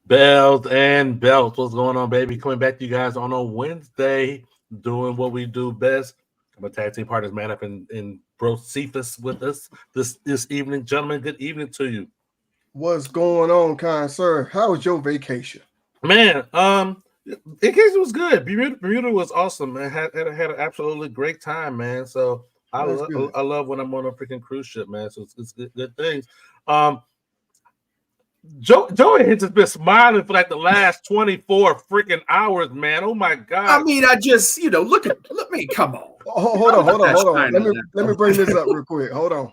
Bells and belts. What's going on, baby? Coming back to you guys on a Wednesday, doing what we do best. I'm a tag team partners, man, up in Bro Cephas with us this evening. Gentlemen, good evening to you. What's going on, kind sir? How was your vacation? Man, vacation was good. Bermuda was awesome, man. Had an absolutely great time, man. So That's good. I love when I'm on a freaking cruise ship, man. So it's good things. Um, Joey has just been smiling for like the last 24 freaking hours, man. Oh my I god. mean, I just, look me, come on. Hold on. Let me bring this up real quick. Hold on.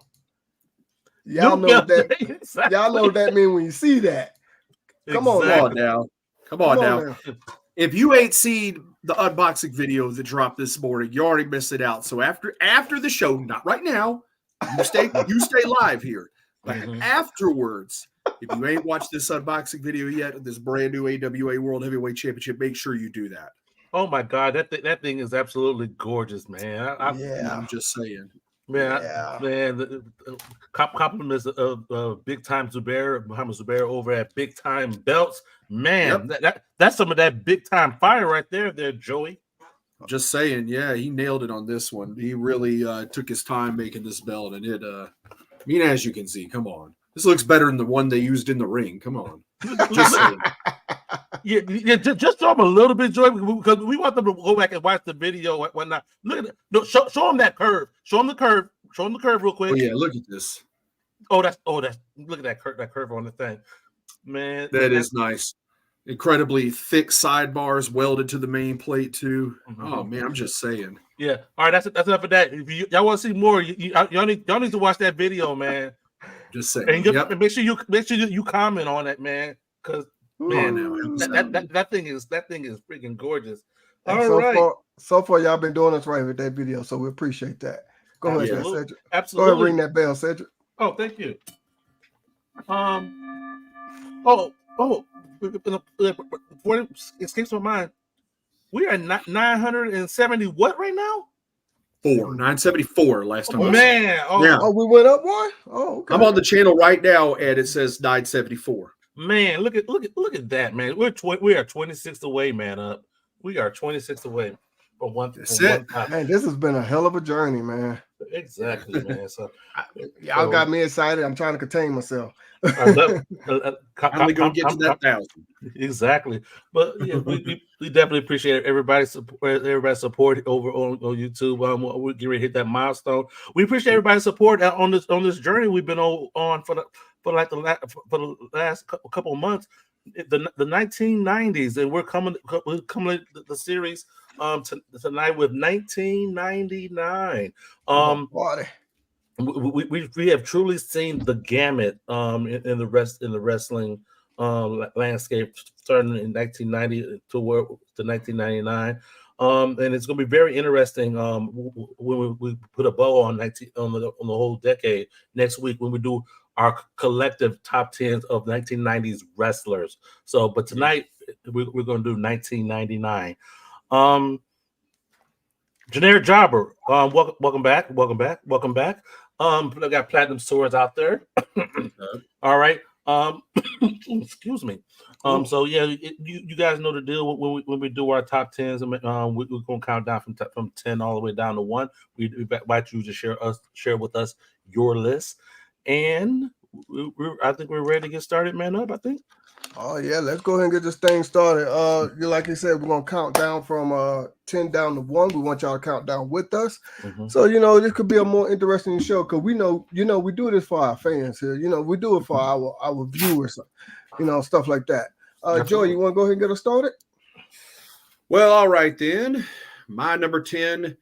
Y'all know that. Exactly. Y'all know what that mean when you see that. Come on Exactly. Come on now. If you ain't seen the unboxing video that dropped this morning, you already missed it out. So after the show, not right now, you stay live here. But afterwards, if you ain't watched this unboxing video yet, this brand new AWA World Heavyweight Championship, make sure you do that. Oh my god, that thing is absolutely gorgeous, man. I'm just saying. Man, compliments of Big Time Zubair, Muhammad Zubair over at Big Time Belts. Man, that's some of that big time fire right there, Joey. Just saying, yeah, he nailed it on this one. He really took his time making this belt, and it. I mean, as you can see, come on, this looks better than the one they used in the ring. Come on, just saying. Yeah, just show them a little bit, Joy, because we want them to go back and watch the video. Whatnot. Look at it. No, show them that curve. Show them the curve. Show them the curve real quick. Oh yeah, look at this. Look at that curve on the thing, man. That is nice. Incredibly thick sidebars welded to the main plate too. Oh man, I'm just saying. Yeah. All right, that's enough of that. If y'all want to see more, y'all need to watch that video, man. Just saying. And make sure you comment on it, man, because. Man, that thing is freaking gorgeous. So far, y'all been doing us right with that video, so we appreciate that. Go ahead, Cedric. Absolutely. Go ahead, ring that bell, Cedric. Oh, thank you. Before it escapes my mind, we are 970 what right now? 974 last time. Man, yeah. We went up one. Oh, okay. I'm on the channel right now, and it says 974. Man, look at that, man. We are 26 away, man. Up, we are 26 away from one. Man, this has been a hell of a journey, man. Exactly, man. So y'all got me excited. I'm trying to contain myself. I'm only gonna get to that 1,000. Exactly, but yeah, we definitely appreciate everybody's support over on YouTube. We're getting ready to hit that milestone. We appreciate everybody's support on this journey we've been on for the last couple of months, the 1990s, and we're coming the series tonight with 1999. We have truly seen the gamut in the wrestling landscape starting in 1990 to 1999. And it's going to be very interesting when we put a bow on the whole decade next week when we do our collective top 10s of 1990s wrestlers. So, but tonight we're going to do 1999. Generic Jobber, welcome back. I got platinum swords out there. All right. Excuse me. So yeah, you guys know the deal when we do our top 10s. We're gonna count down from 10 all the way down to 1. We invite you to share with us your list, and I think we're ready to get started, man. Up, I think. Oh yeah, let's go ahead and get this thing started. Like you said, we're gonna count down from 10 down to 1. We want y'all to count down with us. So this could be a more interesting show because we know, we do this for our fans here. We do it for our viewers, stuff like that. Joey, you want to go ahead and get us started? Well, all right then. My number 10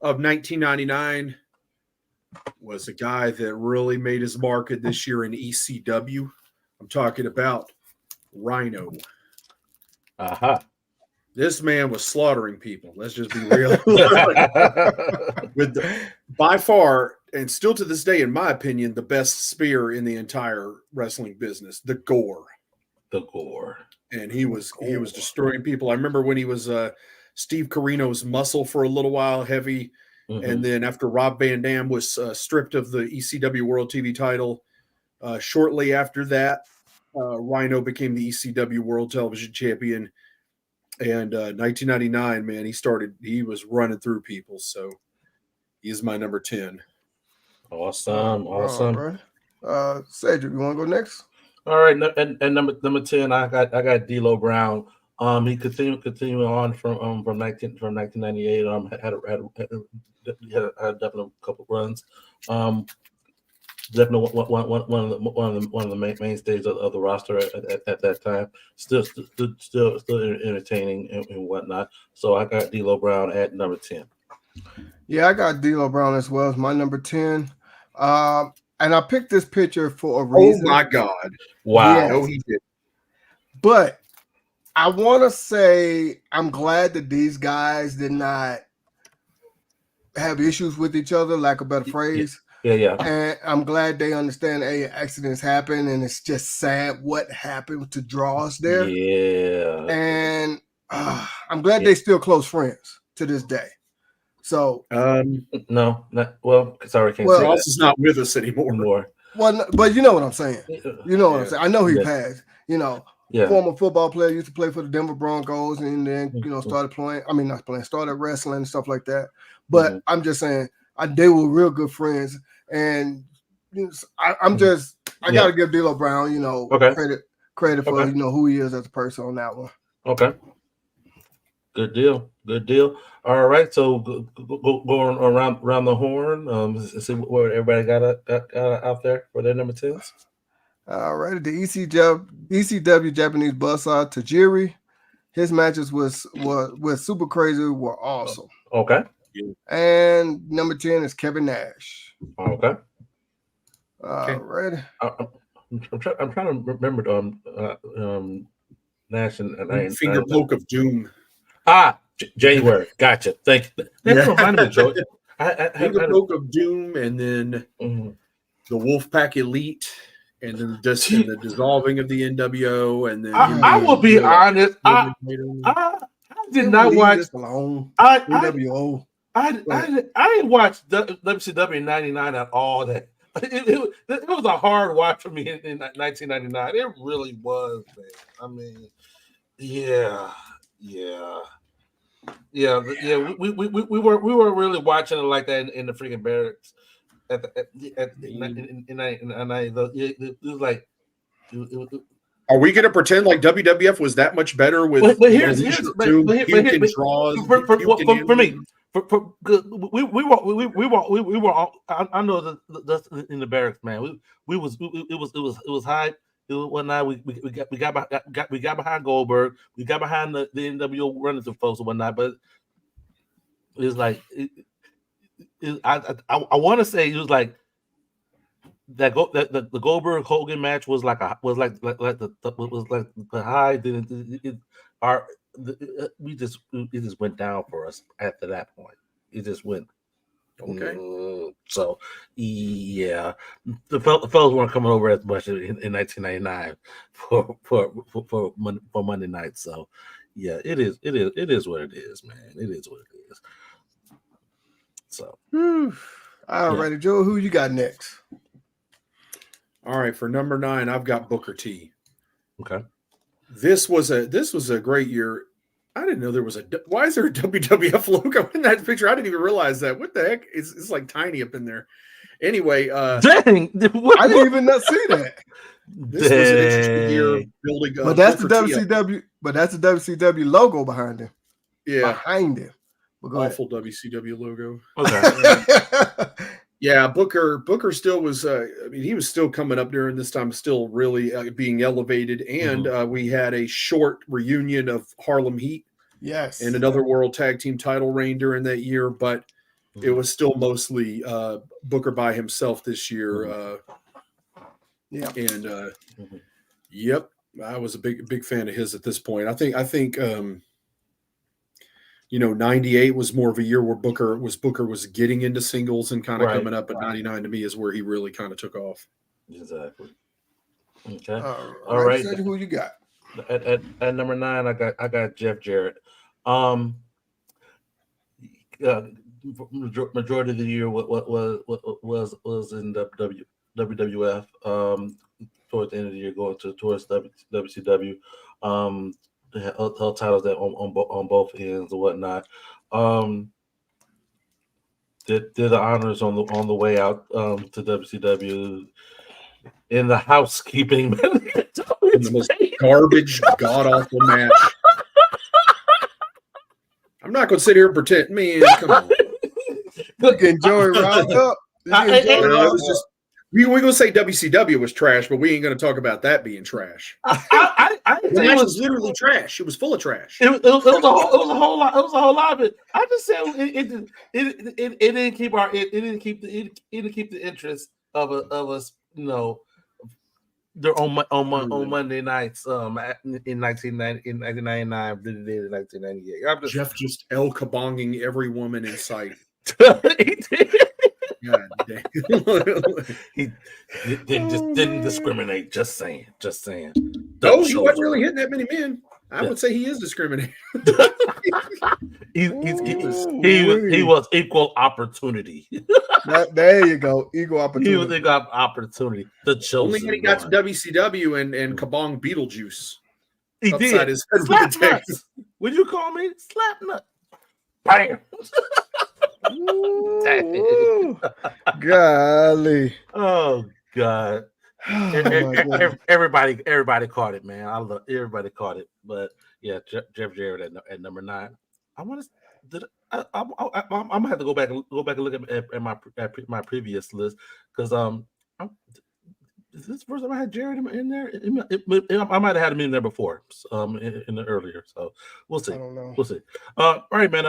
of 1999 was a guy that really made his mark this year in ECW. I'm talking about Rhino. This man was slaughtering people. Let's just be real. By far, and still to this day, in my opinion, the best spear in the entire wrestling business, the Gore. And he was destroying people. I remember when he was Steve Corino's muscle for a little while, heavy. And then after Rob Van Dam was stripped of the ECW World TV title, shortly after that, Rhino became the ECW World Television Champion. And 1999, man, he was running through people. So he's my number 10. Awesome. All right. Cedric, you want to go next? All right, and number 10, I got D'Lo Brown. He continued on from 1998. Had a definite couple runs. Definitely one of the mainstays of the roster at that time. Still entertaining and whatnot. So I got D'Lo Brown at number 10. Yeah, I got D'Lo Brown as well as my number 10. And I picked this picture for a reason. Oh my God! Wow. Yes. No, he did. But I want to say I'm glad that these guys did not have issues with each other, lack of a better phrase. Yeah. And I'm glad they understand accidents happen, and it's just sad what happened to draw us there. Yeah. And I'm glad they still close friends to this day. So no, not sorry, can't say Ross that. is not with us anymore. Well, but you know what I'm saying. You know what I'm saying. I know he passed. Yeah. Former football player, used to play for the Denver Broncos, and then started playing. I mean, not playing, started wrestling and stuff like that. But I'm just saying, they were real good friends, and I got to give D'Lo Brown, credit for who he is as a person on that one. Okay. Good deal. All right, so going around the horn, see what everybody got out there for their number 10s. All right, the ECW Japanese Buzzsaw Tajiri, his matches was super crazy, were awesome. Okay. And number 10 is Kevin Nash. Okay. All right. I'm trying to remember Nash and Finger poke of doom. January. Gotcha. Thank you. That's reminded me, Joe. Finger poke of doom, and then the Wolfpack Elite, and then the dissolving of the NWO, and then I will be honest. I did not watch NWO. I didn't watch WCW '99 at all. That it was a hard watch for me in 1999. It really was, man. I mean, yeah. We were really watching it like that in the freaking barracks. It was like. Are we going to pretend like WWF was that much better with draws? For me, we were all, I know that in the barracks, man. It was hype. It was one night we got behind Goldberg. We got behind the NWO runners and folks and whatnot. But it was like I want to say it was like the Goldberg Hogan match was like the high. It just went down for us after that point. It just went. Okay. So yeah, the fellas weren't coming over as much in 1999 for Monday night. So yeah, it is what it is, man. It is what it is. So all right, Joe, who you got next? All right, for number 9, I've got Booker T. Okay. This was a great year. I didn't know there was why is there a WWF logo in that picture? I didn't even realize that. What the heck? It's like tiny up in there. Anyway, dang, I didn't even see that. This was an interesting year building up. But that's the WCW. But that's the WCW logo behind him. Yeah, behind him. Awful WCW logo. Okay. Yeah, Booker still was. He was still coming up during this time, still really being elevated, and we had a short reunion of Harlem Heat. Yes, and another World Tag Team title reign during that year, but it was still mostly Booker by himself this year. Yep, I was a big fan of his at this point. I think 98 was more of a year where Booker was getting into singles and kind of coming up, but 99 to me is where he really kind of took off. Exactly. Okay. All right. Who you got? At number 9, I got Jeff Jarrett. Majority of the year was in WWF. towards the end of the year, going towards WCW. They had held titles that on both ends and whatnot. Did the honors on the way out to WCW in the housekeeping. In the most garbage, god awful match. I'm not going to sit here and pretend, man. Come on. You getting Joey riled up? You getting Joey No, it riled was up? just we're going to say WCW was trash, but we ain't going to talk about that being trash. I The think match was literally trash. It was full of trash. it was a whole lot. It was a whole lot of it. I just said it didn't keep it didn't keep the interest of us, you know. They're on Monday nights in 1999 than they did in 1998. I'm just Jeff just El Kabonging every woman in sight. he did. God damn. He didn't discriminate. Just saying. No, he wasn't really hitting that many men. I would say he is discriminating. He was equal opportunity. There you go. Equal He opportunity. was equal opportunity. The chosen Only when he got to one. WCW and Kabong Beetlejuice. He upside did. his head with Slap the tape. nuts. Would you call me slap nut? Bam. Ooh, golly. Oh God. Oh, my goodness. Everybody caught it, man. I love everybody caught it. But yeah, Jeff Jarrett at number 9. I want to. I'm gonna have to go back and look at my previous list because is this the first time I had Jarrett in there? I might have had him in there before, in the earlier. So we'll see. I don't know. We'll see. All right, man.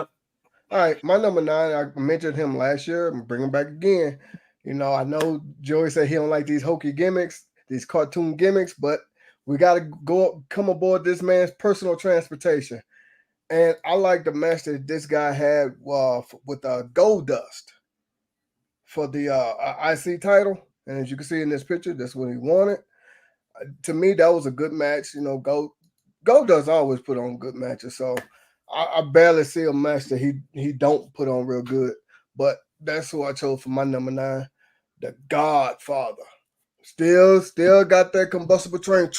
All right, my number 9, I mentioned him last year. I'm bringing him back again. You know, I know Joey said he don't like these hokey gimmicks, these cartoon gimmicks, but we got to come aboard this man's personal transportation. And I like the match that this guy had with Goldust for the IC title. And as you can see in this picture, that's what he wanted. To me, that was a good match. You know, Goldust always put on good matches. So I barely see a match that he don't put on real good. But that's who I chose for my number 9, the Godfather. Still got that combustible train.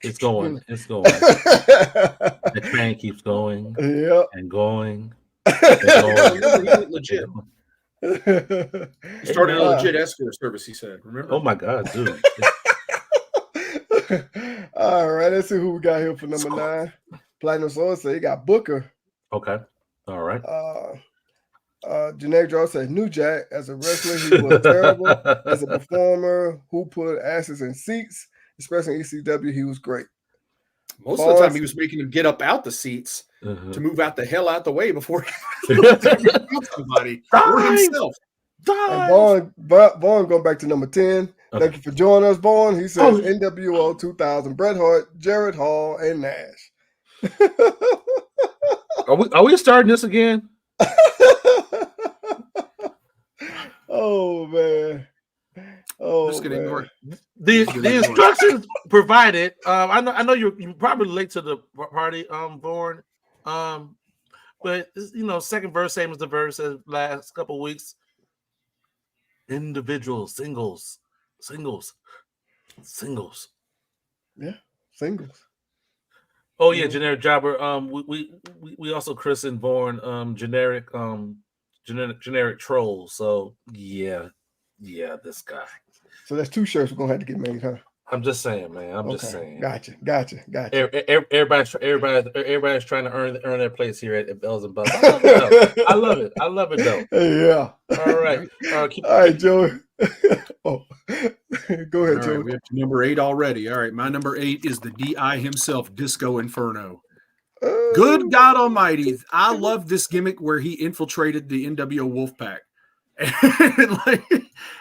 It's going. It's going. The train keeps going. Yep. And going. Remember, he went legit. He started a Yeah. legit escort service, he said. Remember? Oh my God, dude. All right, let's see who we got here for number 9. Platinum Sword said he got Booker. Okay. All right. Janae Draw said New Jack as a wrestler, he was terrible. As a performer who put asses in seats, especially in ECW, he was great. Most of the time, he was making him get up out the seats to move out the hell out the way before he somebody or himself. And Vaughn going back to number 10. Okay. Thank you for joining us, Vaughn. He says NWO 2000, Bret Hart, Jarrett Hall, and Nash. Are we starting this again? Oh man. Oh, Just gonna ignore it. The instructions provided. I know you're probably late to the party, Vaughn. But you know, second verse, same as the verse as last couple of weeks. Individuals, singles. Yeah, singles. Oh yeah, generic jobber. We also christened Vaughn generic troll. So yeah, this guy. So that's 2 shirts we're gonna have to get made, huh? I'm just saying, man. I'm just saying. Gotcha. Everybody's trying to earn their place here at Bells and Buzz. I love it though. Yeah. All right. All right, Joey. Oh, go ahead, All Joey. right, we have to number 8 already. All right, my number 8 is the DI himself, Disco Inferno. Good God Almighty! I love this gimmick where he infiltrated the NWO Wolfpack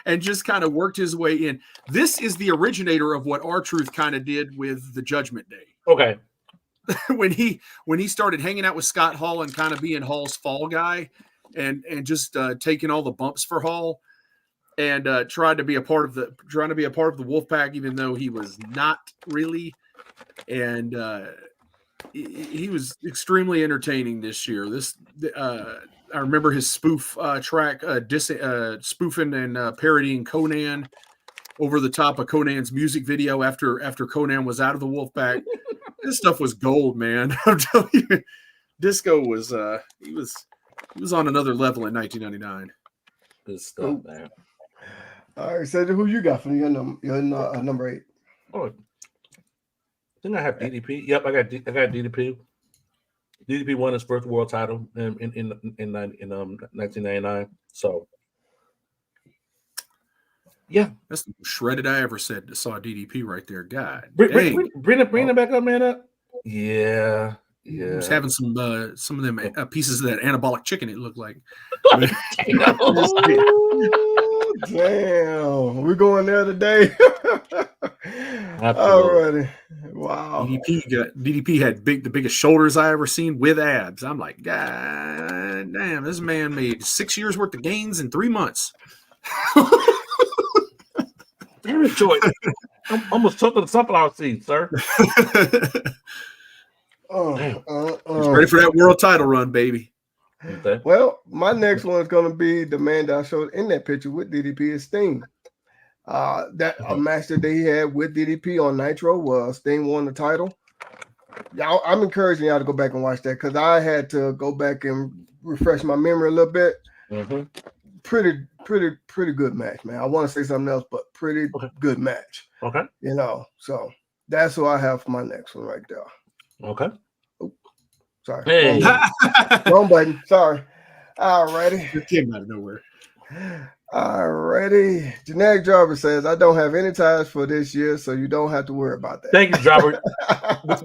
and just kind of worked his way in. This is the originator of what R-Truth kind of did with the Judgment Day. Okay. when he started hanging out with Scott Hall and kind of being Hall's fall guy and just taking all the bumps for Hall and trying to be a part of the Wolfpack, even though he was not really. And he was extremely entertaining this year. I remember his spoof track, spoofing and parodying Conan over the top of Conan's music video after Conan was out of the Wolfpack. This stuff was gold, man. I'm telling you, Disco was he was on another level in 1999. Good stuff, man. All right, Cedric, who you got for your number 8? Oh, I think I have DDP. Yep, I got DDP. DDP won his first world title in 1999. So, yeah, That's the most shredded I ever saw DDP right there. God, bring dang. it back up, man. Up. Yeah. He was having some of them pieces of that anabolic chicken. It looked like. Damn, we're going there today. Absolutely. Alrighty, wow. DDP had the biggest shoulders I ever seen with abs. I'm like, God damn, this man made 6 years worth of gains in 3 months. Damn it, Joy. I'm almost took the sunflower seed, sir. Ready for that world title run, baby. Okay. Well, my next one is going to be the man that I showed in that picture with DDP is Sting. That a match that he had with DDP on Nitro was Sting won the title. Y'all, I'm encouraging y'all to go back and watch that because I had to go back and refresh my memory a little bit. Mm-hmm. Pretty good match, man. I want to say something else, but pretty good match. Okay. You know, so that's who I have for my next one right there. Okay. Sorry. Hey. Wrong button. Sorry. Alrighty. It came out of nowhere. Alrighty. Generic Jarvis says, I don't have any ties for this year, so you don't have to worry about that. Thank you, Robert.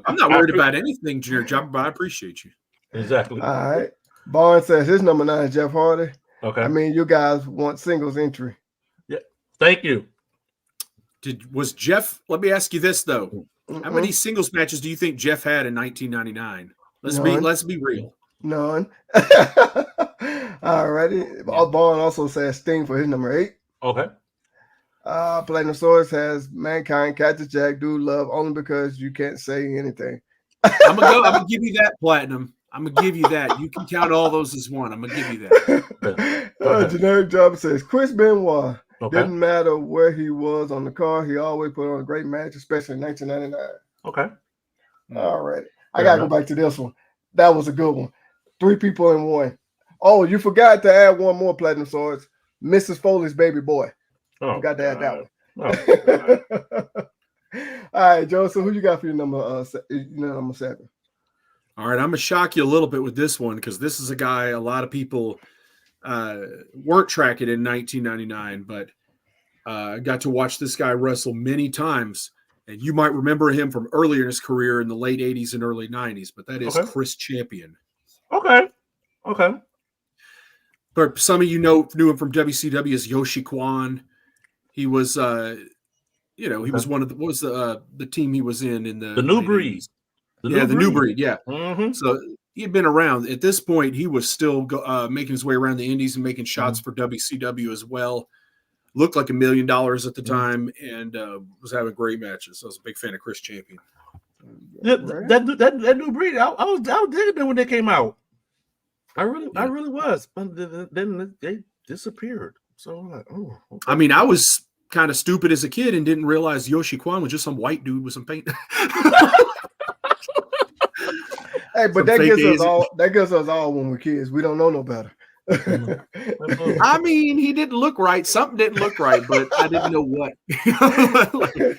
I'm not worried about anything, Generic Jarvis, but I appreciate you. Exactly. All right. Barnes says his number 9 is Jeff Hardy. Okay. I mean, you guys want singles entry. Yeah. Thank you. Was Jeff? Let me ask you this though: how many singles matches do you think Jeff had in 1999? Let's be real. None. Alrighty. Barnes also says Sting for his number 8. Okay. Platinum Swords has Mankind, Cactus Jack, Dude Love, only because you can't say anything. I'm gonna give you that, Platinum. I'm gonna give you that. You can count all those as one. I'm gonna give you that. Generic Job says Chris Benoit. Okay. Didn't matter where he was on the card. He always put on a great match, especially in 1999. Okay. All right. I got to go back to this one. That was a good one. 3 people in one. Oh, you forgot to add one more, Platinum Swords. Mrs. Foley's baby boy. Oh, Forgot to add that one. Oh, all right, Joe. So who you got for your number 7? All right, I'm gonna shock you a little bit with this one because this is a guy a lot of people weren't tracking in 1999, but I got to watch this guy wrestle many times, and you might remember him from earlier in his career in the late 80s and early 90s, but that is Chris Champion. Okay. But some of you knew him from WCW as Yoshi Kwan. He was, he was one of the team he was in the New Breed. The New Breed. Yeah. Mm-hmm. So he had been around. At this point, he was still making his way around the Indies and making shots for WCW as well. Looked like $1 million at the time and was having great matches. So I was a big fan of Chris Champion. Yeah, that New Breed, I was digging them when they came out. I really was. But then they disappeared. So I'm like, oh. Okay. I mean, I was kind of stupid as a kid and didn't realize Yoshi Kwan was just some white dude with some paint. Hey, but that gives us all when we're kids. We don't know no better. I mean, he didn't look right. Something didn't look right, but I didn't know what.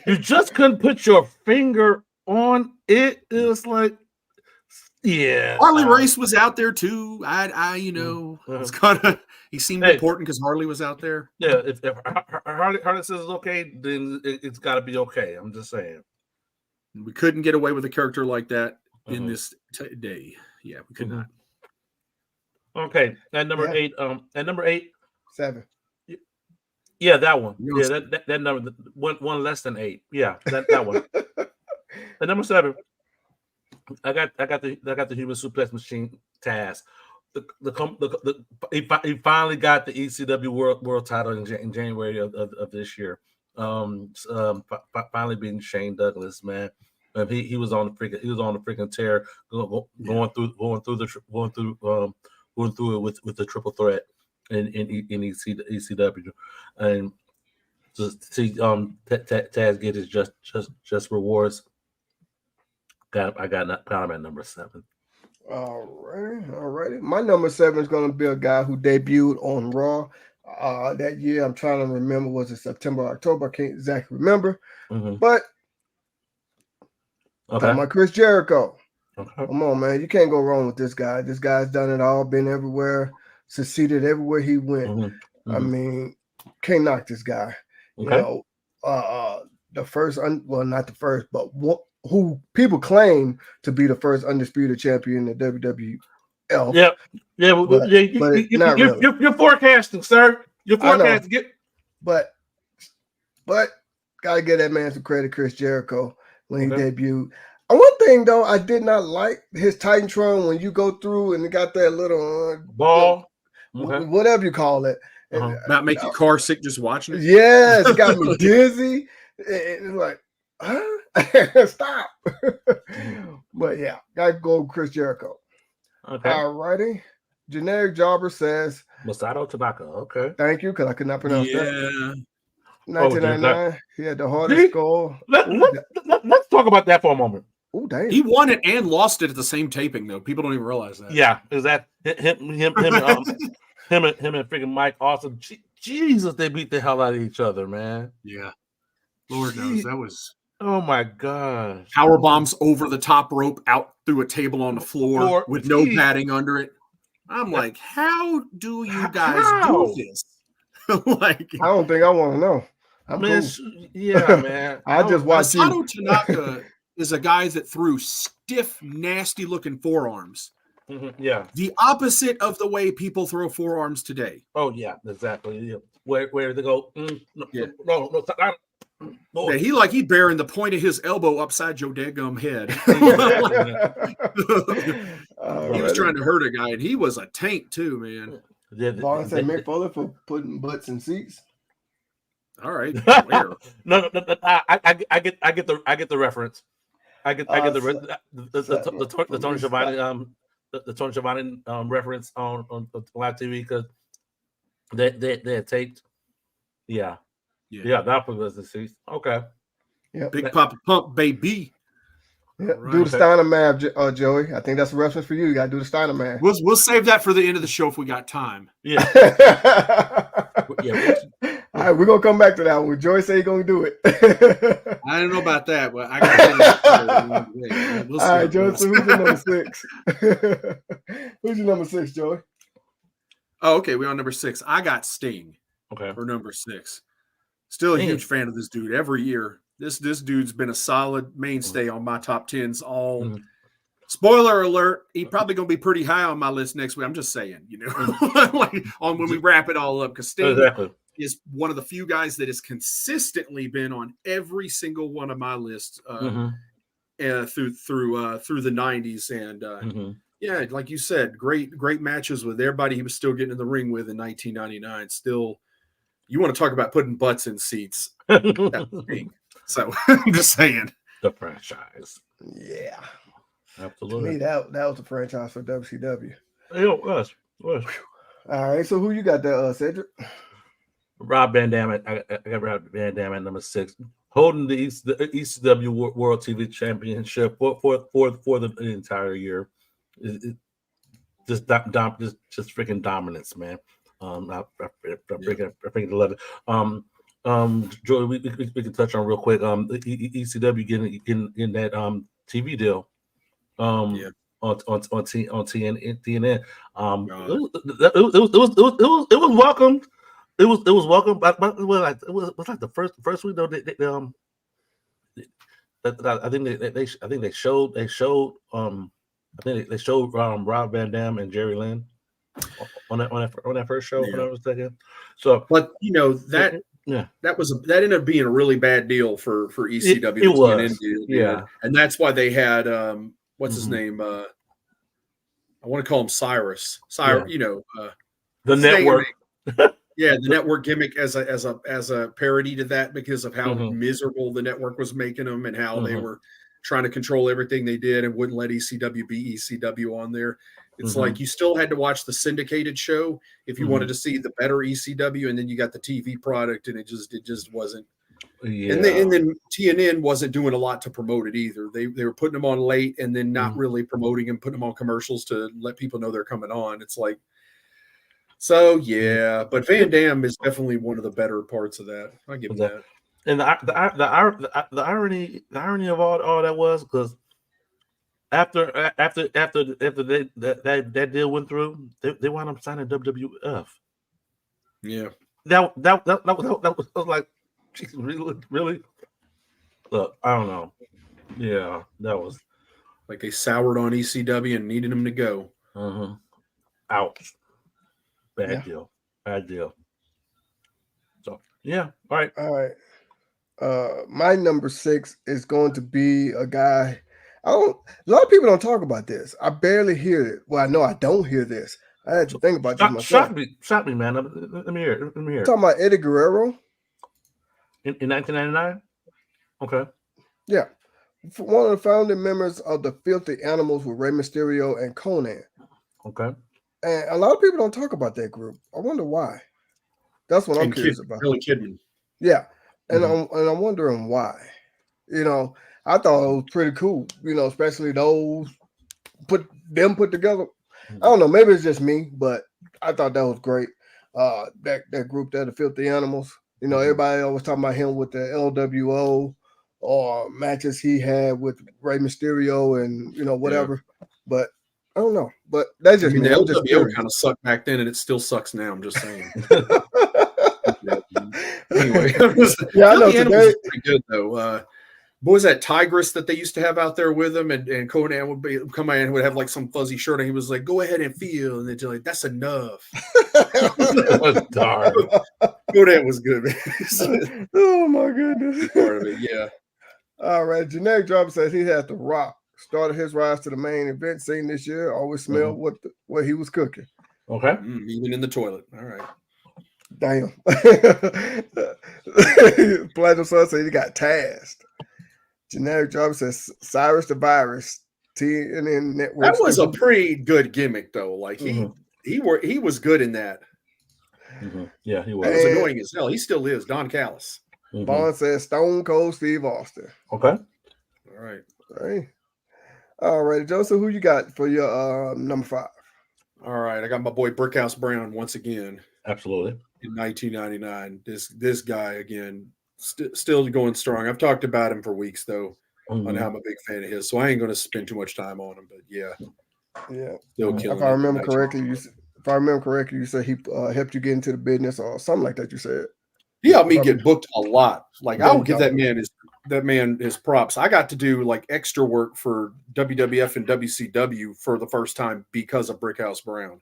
You just couldn't put your finger on it. It was like, yeah. Harley Race was out there too. It's kind of he seemed important because Harley was out there. Yeah, if Harley says it's okay, then it's got to be okay. I'm just saying. We couldn't get away with a character like that in this day. Yeah, we could not. Okay, at number 8, at number 8, 7. Yeah, that one. Yeah, that number one less than 8. Yeah, that one. At number 7, I got the human suplex machine Taz. He finally got the ECW world title in January of this year. Finally beating Shane Douglas, man. He was on the freaking tear, going through it with the triple threat in ECW, and see Taz get his just rewards. I got him at number 7. Alrighty. My number 7 is going to be a guy who debuted on Raw that year. I'm trying to remember, was it September or October? I can't exactly remember. But talking about Chris Jericho. Okay. Come on, man. You can't go wrong with this guy. This guy's done it all, been everywhere, succeeded everywhere he went. I mean, can't knock this guy. Okay. You know, the first, not the first, but who people claim to be the first undisputed champion in the WWF. Yeah, but you're forecasting, sir. You're forecasting. But gotta give that man some credit, Chris Jericho, when he debuted. One thing though, I did not like his Titantron when you go through and it got that little ball, whatever you call it. Not make you car sick just watching it. Yes, it got me dizzy. It's like, stop. But yeah, gotta go Chris Jericho. Okay. All righty. Generic Jobber says Masato Tanaka. Okay. Thank you, because I could not pronounce that. 1999. He had the hardest goal. Let's talk about that for a moment. Oh, damn. He won it and lost it at the same taping, though. People don't even realize that. Yeah, is that him and freaking Mike Awesome? Jesus, they beat the hell out of each other, man. Yeah, Lord knows that was. Oh my gosh! Power bombs over the top rope out through a table on the floor with no padding under it. I'm like, how do you guys do this? Like, I don't think I want to know. Yeah, man. I just watched Masato Tanaka is a guy that threw stiff, nasty-looking forearms. Yeah. The opposite of the way people throw forearms today. Oh, yeah, exactly. Yeah. Where they go, no, yeah, he bearing the point of his elbow upside your daggum head. He was trying to hurt a guy, and he was a tank too, man. Vaughn said Mick Foley for putting butts in seats. All right. No, I get the reference. I get the Tony Schiavone the Tony Schiavone reference on live TV because they had taped. Yeah, that was the seats. Okay. Yeah. Big Papa Pump, baby. Yeah. Right. Do the Steiner math, Joey. I think that's a reference for you. You got to do the Steiner math. We'll save that for the end of the show if we got time. Yeah. All right, we're gonna come back to that one. Joey say he's gonna do it. I don't know about that, but I got it. All right, Joey. So who's your number 6? Who's your number 6, Joey? Oh, okay. We're on number 6. I got Sting. Okay. For number 6. Still a huge fan of this dude. Every year, this dude's been a solid mainstay on my top 10s. All spoiler alert, he probably gonna be pretty high on my list next week. I'm just saying, like on when we wrap it all up, because Sting is one of the few guys that has consistently been on every single one of my lists through the 90s. And yeah, like you said, great matches with everybody he was still getting in the ring with in 1999. Still, you want to talk about putting butts in seats. So I'm just saying. The franchise. Yeah. Absolutely. To me, that was a franchise for WCW. It was. All right, so who you got there, Cedric? Rob Van Dam. I got Rob Van Dam at number 6, holding the ECW World TV Championship for the entire year. Just freaking dominance, man. I freaking love it. Joey, we can touch on real quick. ECW getting that TV deal. On TNN. It was welcome. It was welcome, but it was like the first week though. I think they showed Rob Van Dam and Jerry Lynn on that first show. When I was thinking. So, but that ended up being a really bad deal for ECW. It was, yeah, and that's why they had what's his name? I want to call him Cyrus. The network. Yeah, the network gimmick as a parody to that because of how miserable the network was making them and how they were trying to control everything they did and wouldn't let ECW be ECW on there. It's Mhm. like you still had to watch the syndicated show if you wanted to see the better ECW, and then you got the TV product, and it just wasn't. Yeah. And then TNN wasn't doing a lot to promote it either. They were putting them on late and then not really promoting them, putting them on commercials to let people know they're coming on. It's like, so yeah, but Van Dam is definitely one of the better parts of that. I give him that. And the irony of all that was because after that deal went through, they wound up signing WWF. Yeah, That was like, geez, really. Look, I don't know. Yeah, that was like they soured on ECW and needed him to go. ouch. Bad Yeah. deal. Bad deal. So yeah, all right. All right. My number 6 is going to be a guy. A lot of people don't talk about this. I barely hear it. Well, I know I don't hear this. I had to think about this myself. Shock me, man. Let me hear it. Let me hear it. Talking about Eddie Guerrero. In 1999. Okay. Yeah. One of the founding members of the Filthy Animals with Rey Mysterio and Conan. Okay. And a lot of people don't talk about that group. I wonder why. That's what I'm curious about. Billy Kidman. Yeah. And I'm wondering why. You know, I thought it was pretty cool, you know, especially those put together. I don't know, maybe it's just me, but I thought that was great. That group there, the Filthy Animals. You know, everybody always talking about him with the LWO or matches he had with Rey Mysterio and, you know, whatever. Yeah. But I don't know. But that's just the LWO kind of sucked back then and it still sucks now. I'm just saying. Anyway, yeah, I know today. Pretty good though. What was that Tigress that they used to have out there with him? And Conan would come in and would have like some fuzzy shirt, and he was like, "Go ahead and feel," and they're like, "That's enough." Darn. Conan was good, man. Oh my goodness. Part of it, yeah. All right, Generic Drop says he had The Rock started his rise to the main event scene this year. Always smelled what he was cooking. Okay, even in the toilet. All right. Damn. Platinum Sun said he got tasked. Generic Drop says Cyrus the Virus. TNN Network. That was a pretty good gimmick, though. Like he was good in that. Yeah, he was. It was annoying as hell. He still is. Don Callis. Bond says Stone Cold Steve Austin. Okay. All right. All right, Joseph. Who you got for your number 5? All right, I got my boy Brickhouse Brown once again. Absolutely. In 1999, this guy again, still going strong. I've talked about him for weeks though, on how I'm a big fan of his. So I ain't going to spend too much time on him. But yeah, still killing. If I remember correctly, you said he helped you get into the business or something like that. You said. He helped me get booked a lot. Like I will give that man his props. I got to do like extra work for WWF and WCW for the first time because of Brickhouse Brown.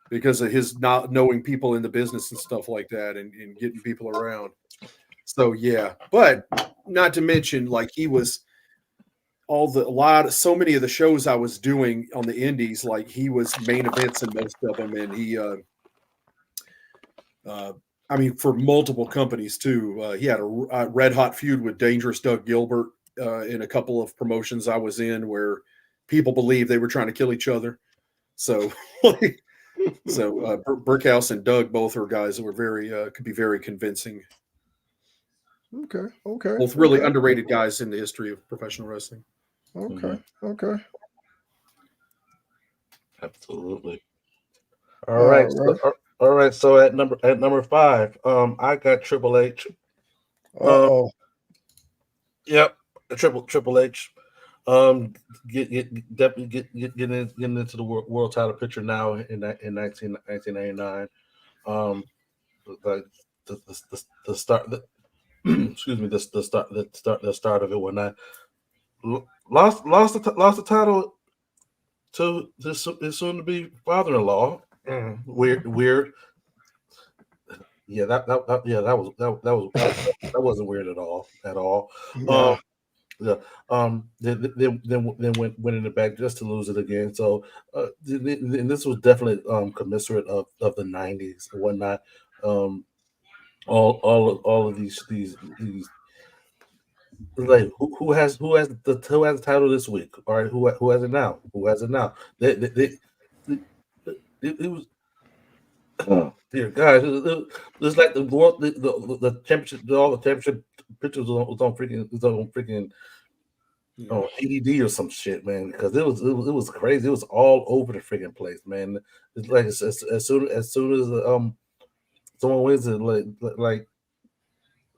Because of his not knowing people in the business and stuff like that and getting people around. So yeah, but not to mention like he was so many of the shows I was doing on the indies, like he was main events in most of them. And he, for multiple companies too. He had a red hot feud with Dangerous Doug Gilbert in a couple of promotions I was in where people believed they were trying to kill each other. So Brickhouse and Doug both are guys that were very could be very convincing. Okay. Both really underrated guys in the history of professional wrestling. Okay. Absolutely. All right. So at number 5, I got Triple H. Yep, Triple H. Getting into the world title picture now in 1999. Like the start. Excuse me. The start of it when I lost the title to his soon to be father-in-law. Weird. Yeah, that wasn't weird at all. Yeah. Then went in the back just to lose it again. So and this was definitely commiserate of the 90s and whatnot. All of these like who has the title this week? All right, who has it now? Who has it now? It was oh, dear God, it's like the world, the championship, all the championship pictures was on freaking ADD or some shit, man. Because it was crazy. It was all over the freaking place, man. It's like as soon as someone wins it, like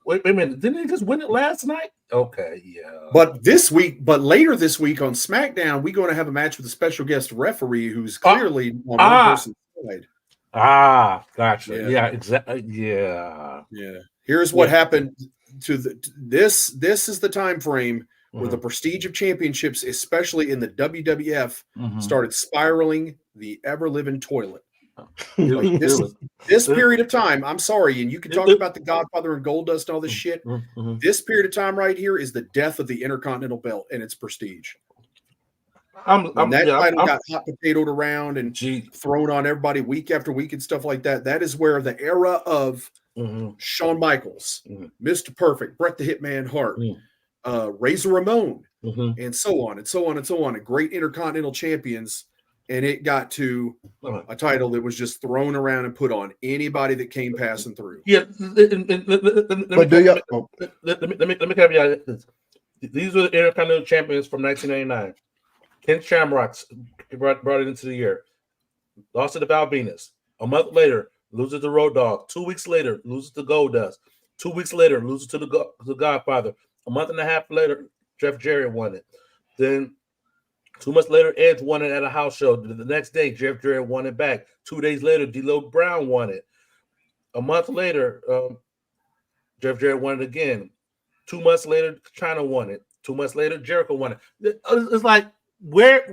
wait a minute, didn't he just win it last night? Okay, yeah. But later this week on SmackDown, we're going to have a match with a special guest referee who's clearly on one person's side. Gotcha. Yeah, exactly. Yeah. Here's what happened to this. This is the time frame where the prestige of championships, especially in the WWF, started spiraling the ever-living toilet. Like this period of time, I'm sorry, and you can talk about the Godfather and Goldust and all this shit. This period of time right here is the death of the Intercontinental Belt and its prestige. Title got hot potatoed around and thrown on everybody week after week and stuff like that. That is where the era of Shawn Michaels, Mr. Perfect, Bret the Hitman Hart, Razor Ramon, and so on and so on and so on, and great Intercontinental champions. And it got to a title that was just thrown around and put on anybody that came passing through. Yeah, let me caveat this. These were the Intercontinental champions from 1999. Ken Shamrock brought it into the year. Lost to the Val Venus. A month later, loses to Road Dogg. 2 weeks later, loses to Goldust. 2 weeks later, loses to the Godfather. A month and a half later, Jeff Jarrett won it. Then 2 months later, Edge won it at a house show. The next day, Jeff Jarrett won it back. 2 days later, D'Lo Brown won it. A month later, Jeff Jarrett won it again. 2 months later, Chyna won it. 2 months later, Jericho won it. It's like, what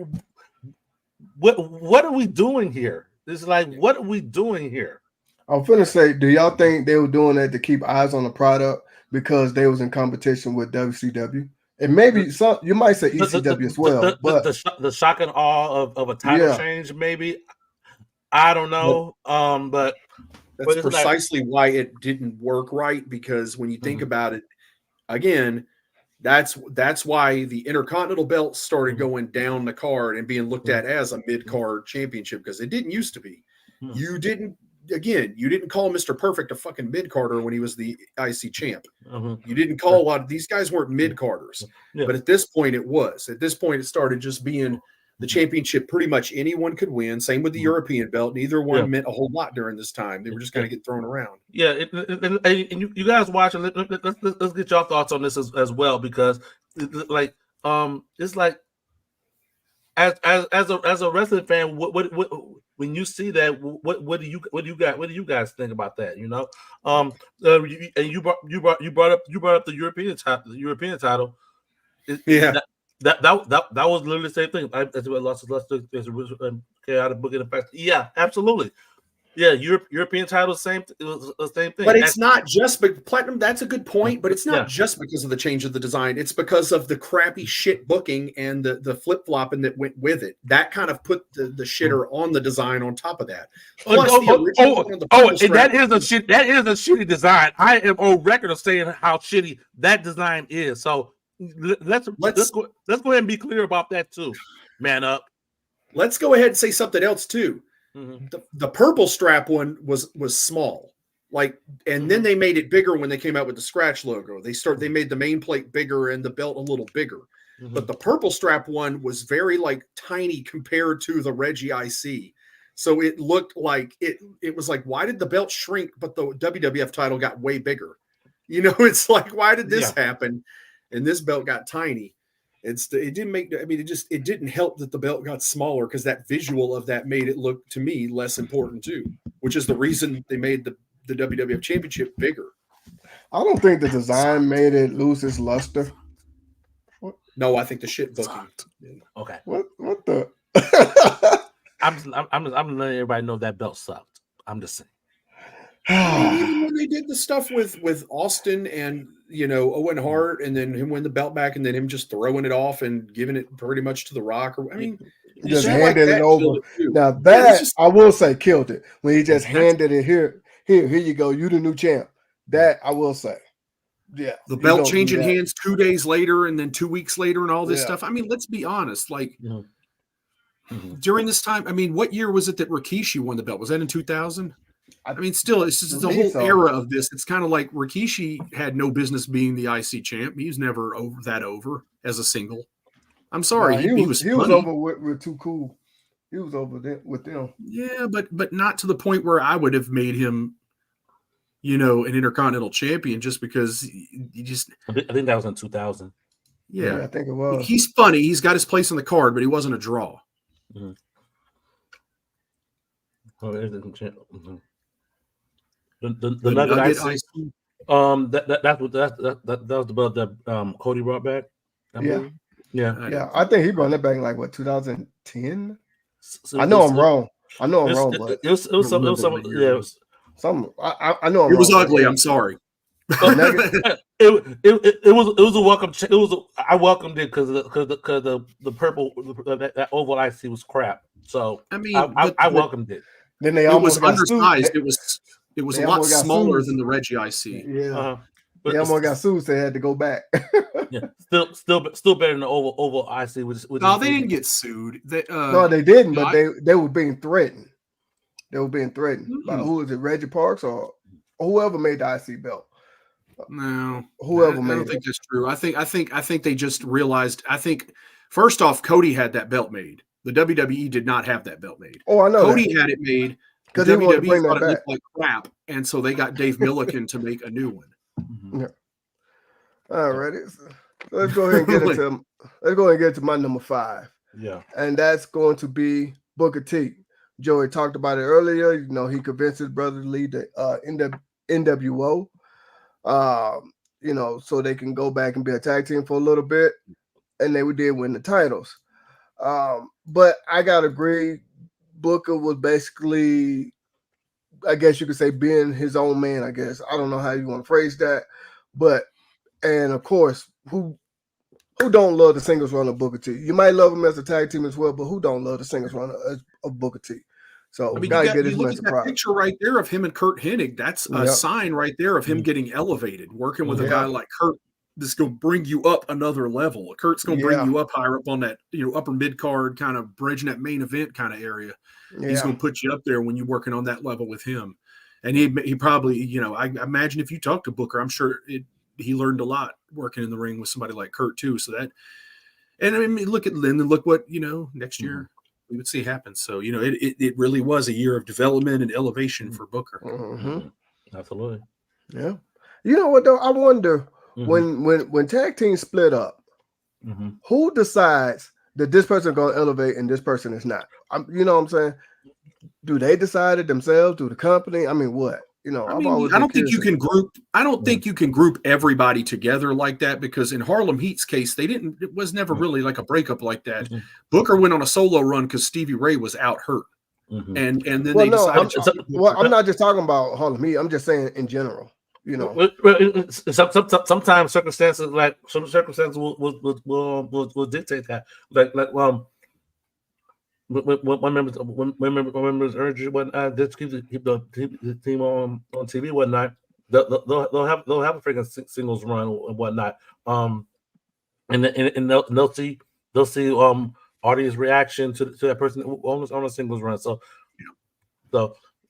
are we doing here? It's like, what are we doing here? I'm finna say, do y'all think they were doing that to keep eyes on the product because they was in competition with WCW? And maybe some, you might say ECW as well. But the shock and awe of a title change, maybe. I don't know. But that's precisely why it didn't work right, because when you think about it, again, that's why the Intercontinental belt started going down the card and being looked at as a mid-card championship, because it didn't used to be. You didn't call Mr. Perfect a fucking mid-carder when he was the IC champ. You didn't call a lot of these guys weren't mid-carders. But at this point it was. At this point it started just being the championship pretty much anyone could win. Same with the European belt. Neither one meant a whole lot during this time. They were just going to get thrown around. Yeah, and you guys watching, let's get your thoughts on this as well, because it's like as a wrestling fan, what when you see that, what do you guys think about that? You know, and you brought up the European title. That was literally the same thing. As well, lost chaotic booking effect. Yeah, absolutely. Yeah, European title, same thing. But it's not just Platinum. That's a good point, but it's not just because of the change of the design. It's because of the crappy shit booking and the flip flopping that went with it. That kind of put the shitter on the design on top of that. Plus and that is a shitty design. I am on record of saying how shitty that design is. So let's go ahead and be clear about that too. Man up. Let's go ahead and say something else too. The purple strap one was small, and then they made it bigger when they came out with the scratch logo. They made the main plate bigger and the belt a little bigger, but the purple strap one was very tiny compared to the Reggie IC. So it looked like it was like, why did the belt shrink but the WWF title got way bigger? You know, it's like, why did this happen? And this belt got tiny. It didn't help that the belt got smaller, because that visual of that made it look, to me, less important too, which is the reason they made the WWF Championship bigger. I don't think the design made it lose its luster. No, I think the shit booking. Okay. What the? I'm letting everybody know that belt sucked. I'm just saying. Even when they did the stuff with Austin and Owen Hart, and then him win the belt back, and then him just throwing it off and giving it pretty much to The Rock, just handed it over. Now that I will say killed it when he just handed it here you go, you the new champ. That I will say. Yeah. The you belt don't do changing that. hands 2 days later and then 2 weeks later and all this Yeah. stuff. I mean, let's be honest. Like Mhm. during this time, I mean, what year was it that Rikishi won the belt? Was that in 2000? I mean, still, it's just the believe whole so. era of this. It's kind of like Rikishi had no business being the IC champ. He was never over as a single. I'm sorry, Nah, he was he was funny. over with Too Cool. He was over there with them. Yeah, but not to the point where I would have made him, an Intercontinental champion just because you just. I think that was in 2000. Yeah, I think it was. He's funny. He's got his place on the card, but he wasn't a draw. Mm-hmm. The Nugget IC. That was the belt that Cody brought back. Yeah. I think he brought that back in like what 2010. So I know I'm wrong. I know I'm wrong, but it was some I know I'm it was wrong. ugly. I'm sorry. It was a welcome. I welcomed it because the purple that oval IC was crap. So I mean, I welcomed it. Then they it was almost got undersized. sued. It was They a lot almost got smaller sued. than the Reggie IC. Yeah, But they almost got sued. So they had to go back. Yeah, still better than the oval IC. No, they didn't get sued. No, they didn't. no, But they were being threatened. They were being threatened by who was it? Reggie Parks or whoever made the IC belt. No, Whoever I made don't it. think that's true. I think they just realized. I think first off, Cody had that belt made. The WWE did not have that belt made. Oh, I know. Cody had it made because the he wanted to bring WWE that thought it back. looked like crap, and so they got Dave Milliken to make a new one. Mm-hmm. All right, let's go ahead and get into my number 5. Yeah, and that's going to be Booker T. Joey talked about it earlier. He convinced his brother to lead the NWO. So they can go back and be a tag team for a little bit, and they did win the titles. But I gotta agree, Booker was basically, I guess you could say, being his own man. I guess I don't know how you want to phrase that, and of course, who don't love the singles run of Booker T? You might love him as a tag team as well, but who don't love the singles run of Booker T? So I mean, gotta you get his look at message that proud. picture right there of him and Kurt Hennig. That's a sign right there of him getting elevated, working with a guy like Kurt. This is going to bring you up another level. Kurt's going to bring you up higher up on that, upper mid card kind of bridging that main event kind of area. He's going to put you up there when you're working on that level with him. And he probably, I imagine if you talk to Booker, I'm sure he learned a lot working in the ring with somebody like Kurt too. So that, and I mean, look what, next year we would see happen. So, it really was a year of development and elevation for Booker. Mm-hmm. Absolutely. Yeah. You know what though? I wonder when tag teams split up, who decides that this person is going to elevate and this person is not? You know what I'm saying? Do they decide it themselves? Do the company? I mean, what? I don't think you can group. I don't think you can group everybody together like that because in Harlem Heat's case, it was never really like a breakup like that. Booker went on a solo run because Stevie Ray was out hurt, and then they decided. I'm not just talking about Harlem Heat. I'm just saying in general. Sometimes circumstances will dictate that. When members urge you when just keep the team on TV one night, they'll have a freaking singles run and whatnot. And they'll see audience reaction to that person on a singles run. So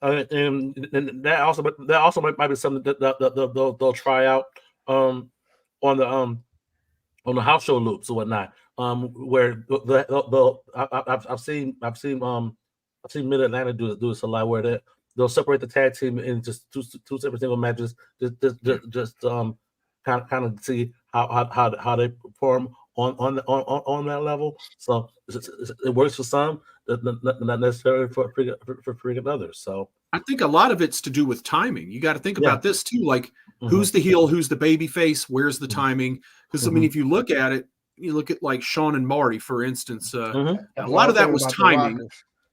and that also might be something that they'll try out on the house show loops or whatnot. Where I've seen Mid Atlanta do this a lot, where they'll separate the tag team in just two separate single matches, just kind of see how they perform on that level. So it works for some, not necessarily for freaking others. So I think a lot of it's to do with timing. You got to think about this too, like who's the heel, who's the baby face, where's the timing? Because I mean, if you look at it, you look at like Sean and Marty, for instance. A lot of that was timing.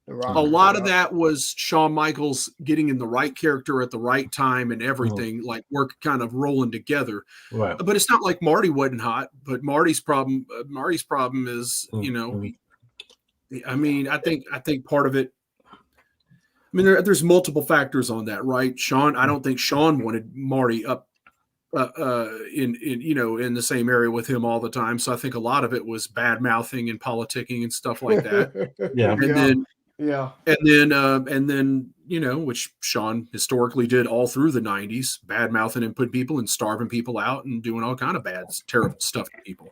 A lot of that was Shawn Michaels getting in the right character at the right time and everything, like work kind of rolling together. Right. But it's not like Marty wasn't hot. But Marty's problem is, I mean, I think part of it. I mean, there's multiple factors on that, right? I don't think Sean wanted Marty up in the same area with him all the time. So I think a lot of it was bad mouthing and politicking and stuff like that. Yeah. And then which Sean historically did all through the 90s, bad mouthing and putting people and starving people out and doing all kind of bad, terrible stuff to people.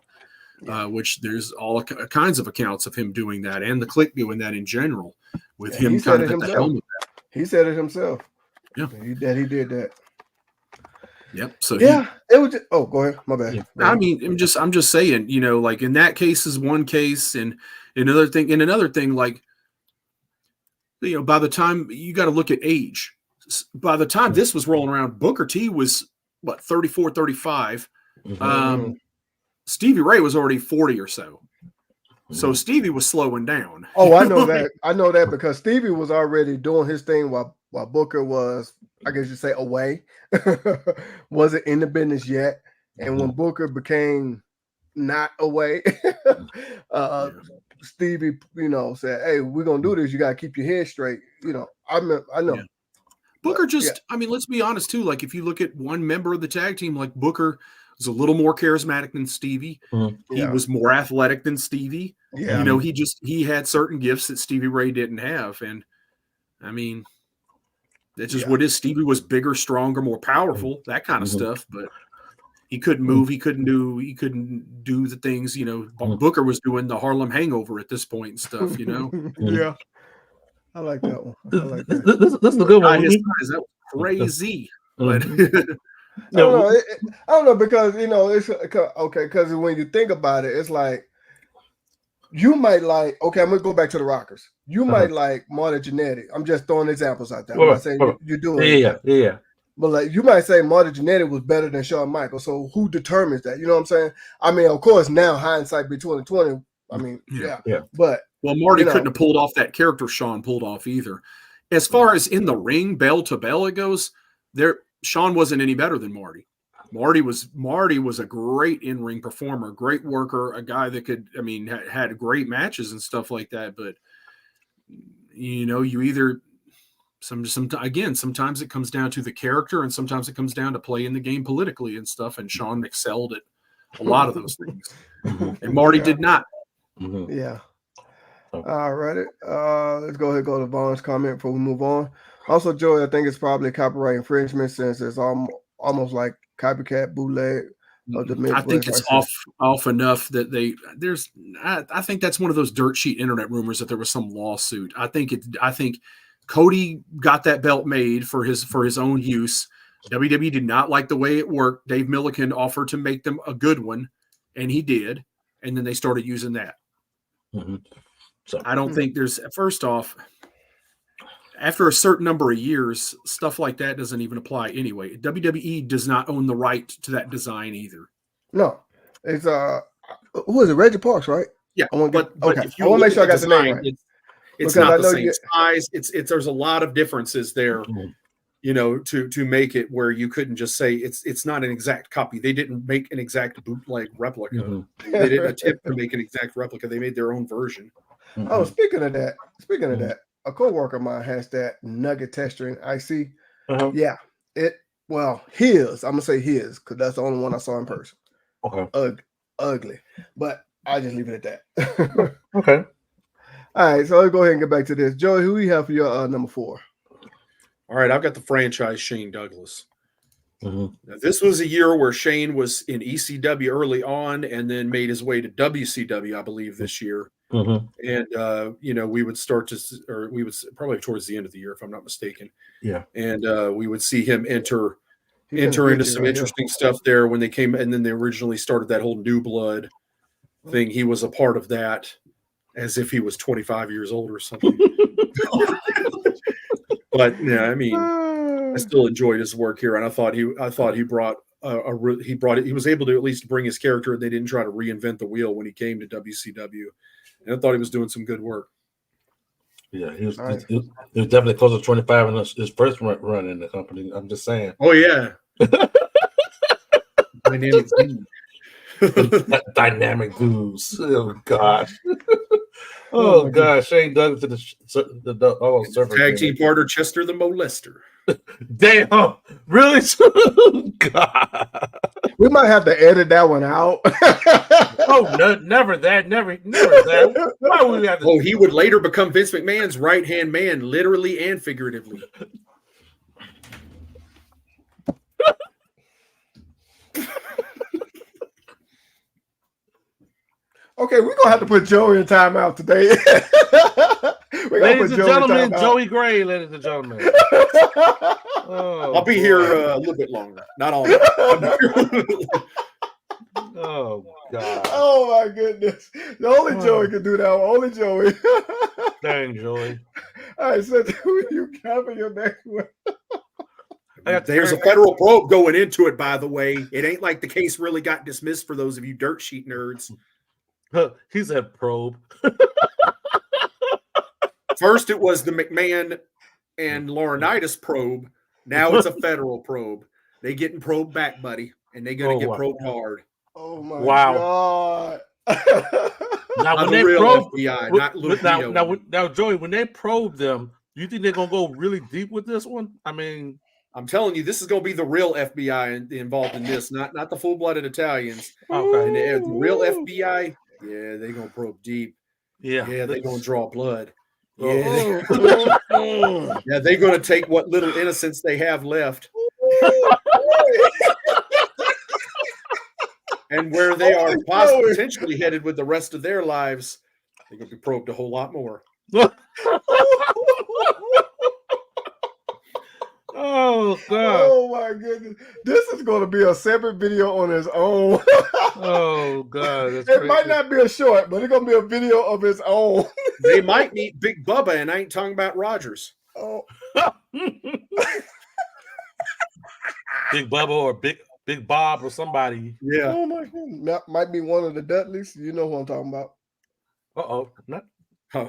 Which there's all kinds of accounts of him doing that, and the Clique doing that in general, with him kind of at the helm of that. He said it himself. Yeah, he did that. Yep. So it was. Just, go ahead. My bad. Yeah. I mean, I'm just saying, like in that case is one case, and another thing, like, by the time you got to look at age, by the time this was rolling around, Booker T was what 34, 35. Mm-hmm. Stevie Ray was already 40 or so. So Stevie was slowing down. Oh, I know that. I know that because Stevie was already doing his thing while Booker was, I guess you say, away. Wasn't in the business yet. And when Booker became not away, Stevie, said, "Hey, we're gonna do this. You gotta keep your head straight." I know. Yeah. Booker I mean, let's be honest too. Like if you look at one member of the tag team, like Booker was a little more charismatic than Stevie. Mm-hmm. He was more athletic than Stevie. Yeah. He had certain gifts that Stevie Ray didn't have. And I mean, that's just what is. Stevie was bigger, stronger, more powerful, that kind of stuff. But he couldn't move. He couldn't do the things, Booker was doing the Harlem Hangover at this point and stuff, Yeah. I like that one. This is a good one. That was crazy. But I don't know because it's okay because when you think about it, it's like you might like. Okay, I'm gonna go back to the Rockers. You might like Marty Jannetty. I'm just throwing examples out there. I'm not saying you're doing it. Yeah. But like you might say Marty Jannetty was better than Shawn Michaels. So who determines that? You know what I'm saying? I mean, of course, now hindsight be 2020. I mean, yeah. But Marty couldn't have pulled off that character Shawn pulled off either. As far as in the ring, bell to bell it goes, Shawn wasn't any better than Marty. Marty was a great in-ring performer, great worker, a guy that had great matches and stuff like that. But you either sometimes it comes down to the character, and sometimes it comes down to playing the game politically and stuff. And Shawn excelled at a lot of those things, and Marty did not. Mm-hmm. Yeah. All right. Let's go ahead and go to Vaughn's comment before we move on. Also, Joey, I think it's probably copyright infringement since it's almost like copycat bootleg of the Midwest. I think it's off enough that I think that's one of those dirt sheet internet rumors that there was some lawsuit. I think Cody got that belt made for his own use. WWE did not like the way it worked. Dave Milliken offered to make them a good one, and he did. And then they started using that. Mm-hmm. So I don't think first off, after a certain number of years, stuff like that doesn't even apply anyway. WWE does not own the right to that design either. No, it's who is it? Reggie Parks, right? Yeah, but if you I want to make sure I got the name right. It's not the same size. There's a lot of differences there. Mm-hmm. To make it where you couldn't just say it's not an exact copy. They didn't make an exact bootleg replica. Mm-hmm. They didn't attempt to make an exact replica. They made their own version. Mm-hmm. Oh, speaking of that, a coworker of mine has that nugget tester in IC. Uh-huh. Yeah, his. I'm gonna say his because that's the only one I saw in person. Okay, ugly, but I'll just leave it at that. Okay. All right, so let's go ahead and get back to this. Joey, who we have for your number 4? All right, I've got the franchise Shane Douglas. Mm-hmm. Now, this was a year where Shane was in ECW early on and then made his way to WCW, I believe, this year. Mm-hmm. And, we would probably towards the end of the year, if I'm not mistaken. Yeah. And we would see him enter into some interesting stuff there when they came. And then they originally started that whole New Blood thing. He was a part of that as if he was 25 years old or something. But yeah, I mean, I still enjoyed his work here, and I thought he brought he was able to at least bring his character. They didn't try to reinvent the wheel when he came to WCW, and I thought he was doing some good work. Yeah, he was definitely close to 25 in his first run in the company. I'm just saying. Oh yeah. Dynamic Goose. Oh gosh. Oh gosh, Shane Douglas to the surfer Tag team partner Chester the Molester. Damn, really? God. We might have to edit that one out. Oh, no, never that. Why would we have to? Oh, he would later become Vince McMahon's right-hand man, literally and figuratively. Okay, we're gonna have to put Joey in timeout today. Ladies and gentlemen, Joey Gray, ladies and gentlemen. Oh, I'll be here a little bit longer. Not all. Oh God. Oh my goodness. The only Joey can do that. Only Joey. Dang, Joey. All right, so you cover your next one. There's a federal probe going into it, by the way. It ain't like the case really got dismissed for those of you dirt sheet nerds. He said probe. First, it was the McMahon and Laurinaitis probe. Now it's a federal probe. They getting probed back, buddy, and they gonna get probed hard. Oh my God! Now when they probe FBI, now, Joey, when they probe them, do you think they're gonna go really deep with this one? I mean, I'm telling you, this is gonna be the real FBI involved in this, not the full-blooded Italians. Okay, and the real FBI, yeah, they're gonna probe deep. Yeah, they're gonna draw blood. Yeah, yeah, they're gonna take what little innocence they have left. And where they are potentially headed with the rest of their lives, they're going to be probed a whole lot more. Oh, God. Oh, my goodness. This is going to be a separate video on its own. Oh, God. It might not be a short, but it's going to be a video of its own. They might meet Big Bubba, and I ain't talking about Rogers. Oh. Big Bubba or Big Bob or somebody. Yeah. Oh my goodness. That might be one of the Dudleys. You know who I'm talking about.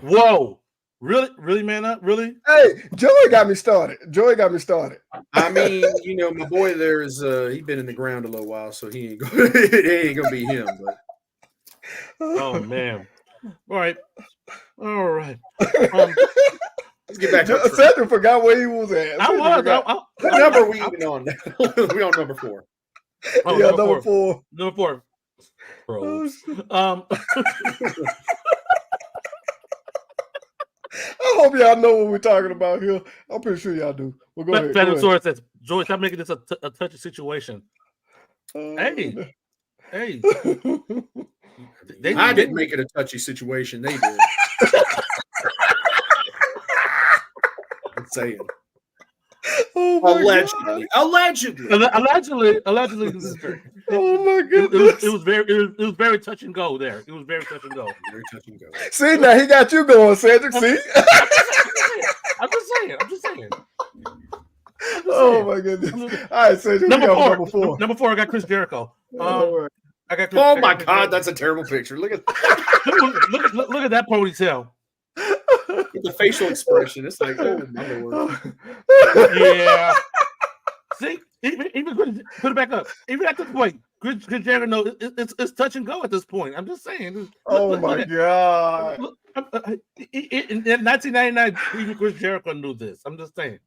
Whoa. Really, man? Really? Hey, Joey got me started. I mean, my boy there is he's been in the ground a little while, so he ain't it ain't gonna be him. But. Oh man. All right. Let's get back to Cedric forgot where he was at. What number are we even on? We on number 4. Oh, yeah, number 4. Number 4. Probes. I hope y'all know what we're talking about here. I'm pretty sure y'all do. Well, go ahead. Federal says, Joey, stop making this a touchy situation. Hey. I didn't make it a touchy situation. They did. I'm saying. Oh allegedly. Oh my goodness! It was very touch and go there. It was very touch and go. Very touch and go. See, now he got you going, Cedric. See? I'm just saying. Oh my goodness! All right, Cedric. Number 4. Number 4. I got Chris Jericho. Oh my God, that's a terrible picture. Look at look at that ponytail. The facial expression. It's like, oh my Lord. Yeah. See, even put it back up. Even at this point, Chris Jericho, it's touch and go at this point. I'm just saying. Oh my God. In 1999, even Chris Jericho knew this. I'm just saying.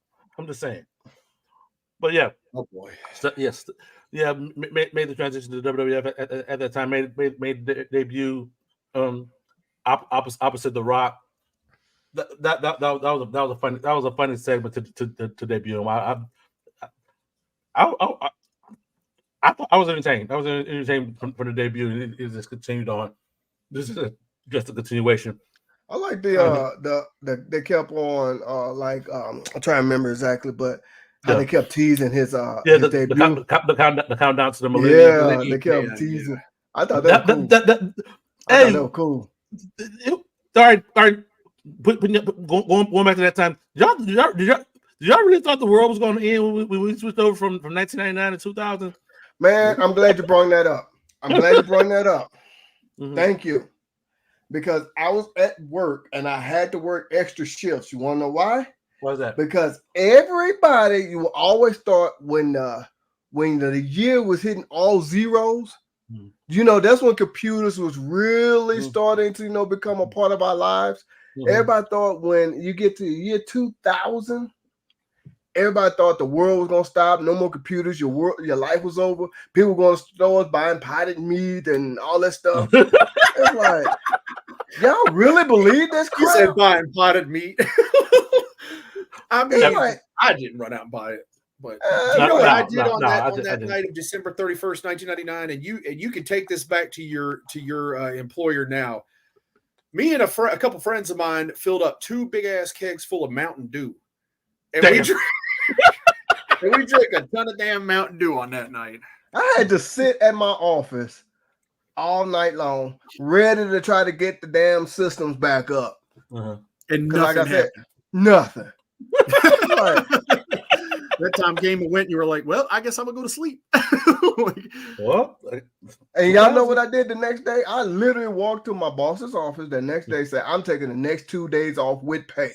But yeah. Oh boy. So, yes. Yeah. Made the transition to the WWF at that time. Made the debut. Opposite The Rock. That was a funny segment to debut him. I was entertained. I was entertained from the debut, and it just continued on. This is just a continuation. I like they kept on I'm trying to remember exactly, but how they kept teasing his his debut. The countdown to the millennium. Yeah, they kept teasing. Yeah. I thought that was cool. All right. Going back to that time, did y'all really thought the world was going to end when we switched over from 1999 to 2000? Man, I'm glad you brought that up. Mm-hmm. Thank you. Because I was at work and I had to work extra shifts. You want to know why? Why is that? Because everybody, you always thought when the year was hitting all zeros, Mhm. You know, that's when computers was really Mhm. starting to, you know, become a part of our lives. Mhm. Everybody thought when you get to the year 2000, everybody thought the world was gonna stop. No more computers. Your life was over. People were going to stores buying potted meat and all that stuff. It's like, y'all really believe this You crap? said buying potted meat. I mean, It's like, I didn't run out and buy it, but Uh, do you know what I no, did no, on no, that I on did- I that didn't. night of December 31st, 1999, and you can take this back to your employer now. Me and a couple friends of mine filled up 2 big ass kegs full of Mountain Dew, and we Damn. drank, and we drank a ton of damn Mountain Dew on that night. I had to sit at my office all night long, ready to try to get the damn systems back up. Uh-huh. And 'Cause like nothing I said, happened. nothing. Like, That time game went, you were like, well, I guess I'm gonna go to sleep. Well, and y'all know what I did the next day? I literally walked to my boss's office the next day, said, I'm taking the next 2 days off with pay.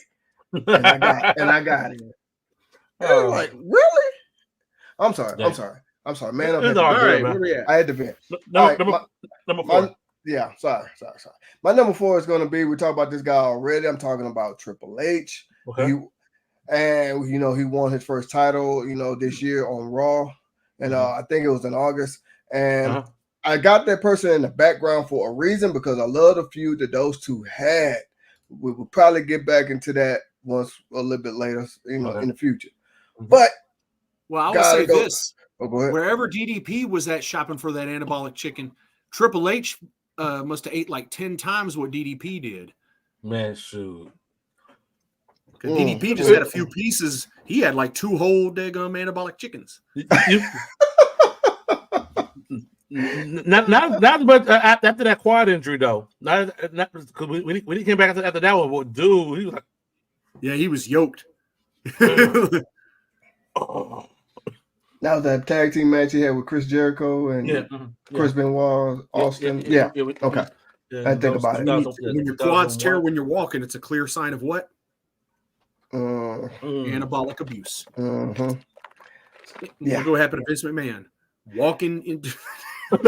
And I got it. And I was like, really? I'm sorry. Yeah. Man, It's all All good, right, man. where we at? I had to vent. Number 4. Yeah, sorry. My number 4 is going to be, we talked about this guy already. I'm talking about Triple H. Okay. He won his first title, this year on Raw. And I think it was in August. And I got that person in the background for a reason, because I love the feud that those two had. We will probably get back into that once a little bit later, in the future. But well, I will say this. Oh, go ahead. Wherever DDP was at shopping for that anabolic chicken, Triple H must have ate like 10 times what DDP did. Man, shoot. Because DDP just had a few pieces. He had like 2 whole daggum anabolic chickens. Not much after that quad injury though. Not because when he came back after that one, well, dude, he was like, yeah, he was yoked. oh. That was that tag team match he had with Chris Jericho and Chris Benoit, Austin. Okay. I think about it. When your quads tear when you're walking, it's a clear sign of what? Anabolic abuse. Mm-hmm. Yeah. Look what happened to Vince McMahon. Walking into how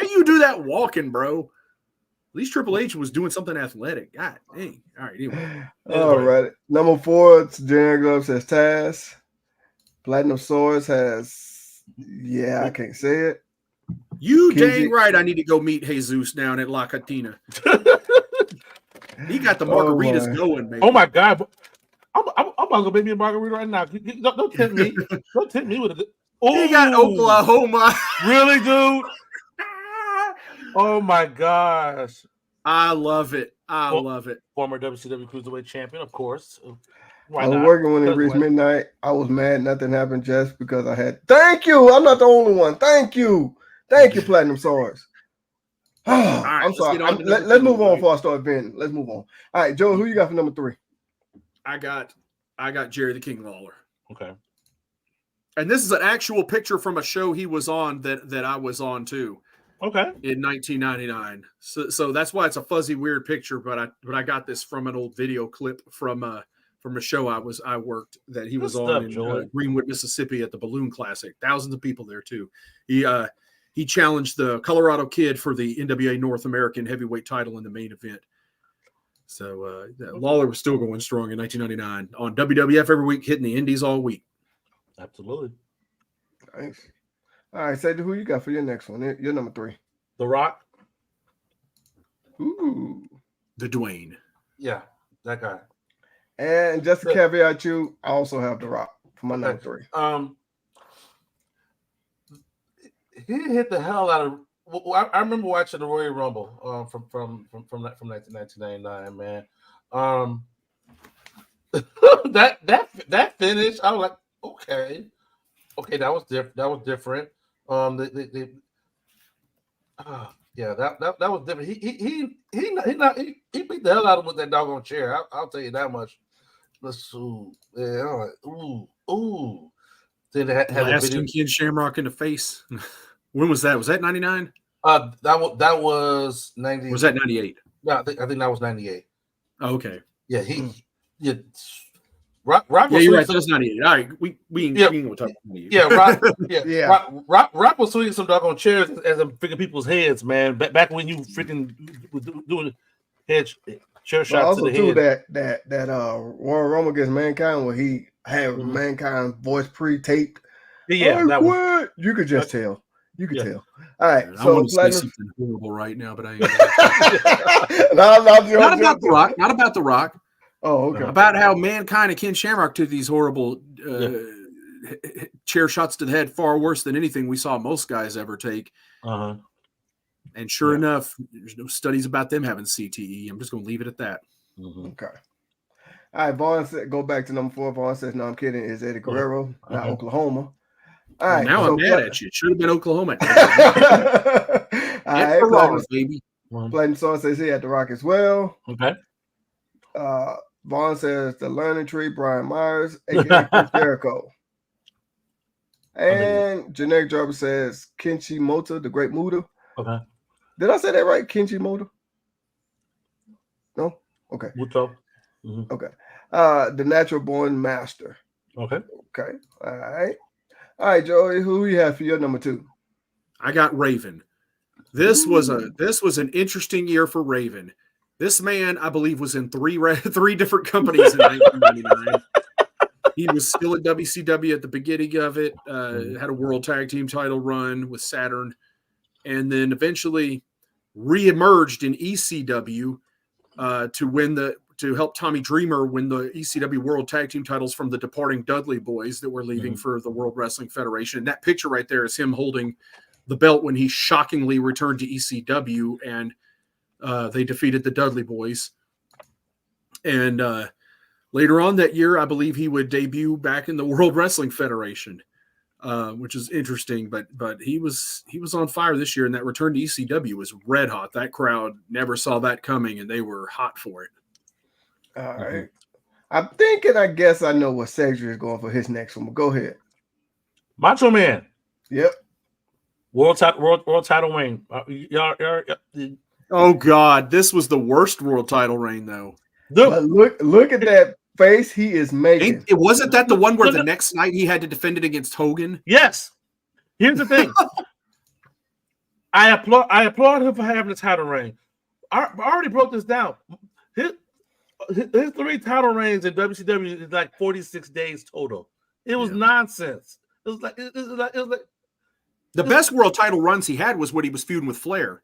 you do that walking, bro? At least Triple H was doing something athletic. God dang. All right, anyway. All right. Number 4, it's Jaren Gloves has Taz. Platinum Swords has, I can't say it. You dang right. I need to go meet Jesus down at La Catina. He got the margaritas going, man. Oh my God. I'm about to go make me a margarita right now. Don't tempt me. Don't tempt me with it. He got Oklahoma. Really, dude? Oh my gosh. I love it. I love it. Former WCW Cruiserweight Champion, of course. I was working when it reached midnight. I was mad nothing happened just because I had. Thank you. I'm not the only one. Thank you, Platinum Swords. Right, I'm sorry. Let's move on before I start venting. Let's move on. All right, Joe, who you got for number 3? I got Jerry the King Lawler. Okay. And this is an actual picture from a show he was on that I was on too. Okay. In 1999. So that's why it's a fuzzy, weird picture. But I got this from an old video clip from a show I worked that he was on in Greenwood, Mississippi at the Balloon Classic. Thousands of people there too. He challenged the Colorado Kid for the NWA North American heavyweight title in the main event. So Lawler was still going strong in 1999 on WWF every week, hitting the indies all week. Absolutely. Nice. All right, say who you got for your next one. Your number 3. The Rock. Ooh. The Dwayne. Yeah, that guy. And just to caveat you, I also have The Rock for my number 3. He hit the hell out of. I remember watching the Royal Rumble from 1999, man. that finish, I was like, okay, that was different. That was different. That was different. He beat the hell out of him with that doggone chair. I'll tell you that much. Let's ooh. Then they had blasting Kid Shamrock in the face. When was that? Was that 99? That was 90. Was that 98? Yeah, I think that was 98. Oh, okay. Yeah, Rock Yeah, was you're right. sweet. That's 98. All right, we ain't gonna talk about 98. Yeah, Yeah. Rock was swinging some doggone chairs as I'm freaking people's heads, man. Back when you freaking was doing chair But shots to also the too head. that Royal Rumble against Mankind, where he had Mhm. Mankind's voice pre-taped. Yeah, I that one. quit. You could just tell. You could Yeah. tell. All right. I So want to say Platinum. something horrible right now, but I ain't. No, Not about The Rock. Not about The Rock. Oh, okay. About how Mankind and Ken Shamrock took these horrible chair shots to the head, far worse than anything we saw most guys ever take. Uh-huh. And sure enough, there's no studies about them having CTE. I'm just going to leave it at that. Mm-hmm. Okay. All right. Vaughn said, go back to number 4. Vaughn says, no, I'm kidding. It's Eddie Guerrero, not Oklahoma. All right. Now so I'm mad at you. It should have been Oklahoma. All Get Ferraris, baby. Platinum Song says he had The Rock as well. Okay. Vaughn says the Learning Tree, Brian Myers, aka Chris Jericho. And Generic Jarvis says Kenshi Mota, the Great Muta. Okay. Did I say that right? Kenshi Mota? No? Okay. Muto. Mm-hmm. Okay. The Natural Born Master. Okay. Okay. All right. All right, Joey. Who you have for your number 2? I got Raven. This was an interesting year for Raven. This man, I believe, was in three different companies in 1999. He was still at WCW at the beginning of it. Had a World Tag Team title run with Saturn, and then eventually reemerged in ECW to help Tommy Dreamer win the ECW World Tag Team titles from the departing Dudley Boys that were leaving for the World Wrestling Federation. And that picture right there is him holding the belt when he shockingly returned to ECW, and they defeated the Dudley Boys. And later on that year, I believe he would debut back in the World Wrestling Federation, which is interesting. But he was on fire this year, and that return to ECW was red hot. That crowd never saw that coming, and they were hot for it. All right. I'm thinking, I guess I know what Cedric is going for his next one. But go ahead. Macho Man. Yep. World title reign. Oh God, this was the worst world title reign though. But look at that face he is making. It wasn't that the one where the next night he had to defend it against Hogan? Yes. Here's the thing. I applaud him for having the title reign. I already broke this down. His 3 title reigns in WCW is like 46 days total. It was nonsense. It was like the best world title runs he had was when he was feuding with Flair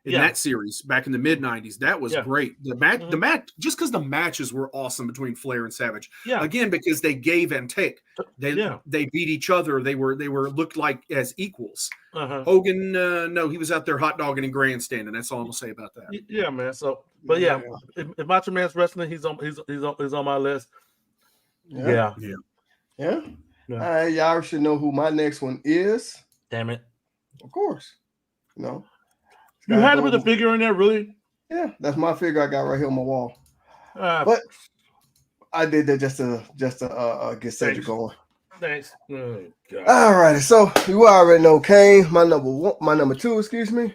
in that series back in the mid-90s. That was great. The match, just because the matches were awesome between Flair and Savage. Yeah. Again, because they gave and take. They beat each other. They were looked like as equals. Hogan, no, he was out there hot dogging and grandstanding. That's all I'm gonna say about that. Yeah, man. So, but if Macho Man's wrestling, he's on my list. Yeah. Y'all should know who my next one is. Damn it! Of course, no. You had to put the figure in there, really? Yeah, that's my figure I got right here on my wall. But I did that just to get Cedric going. Thanks. Oh, all right, so you already know Kane, my number 2, excuse me.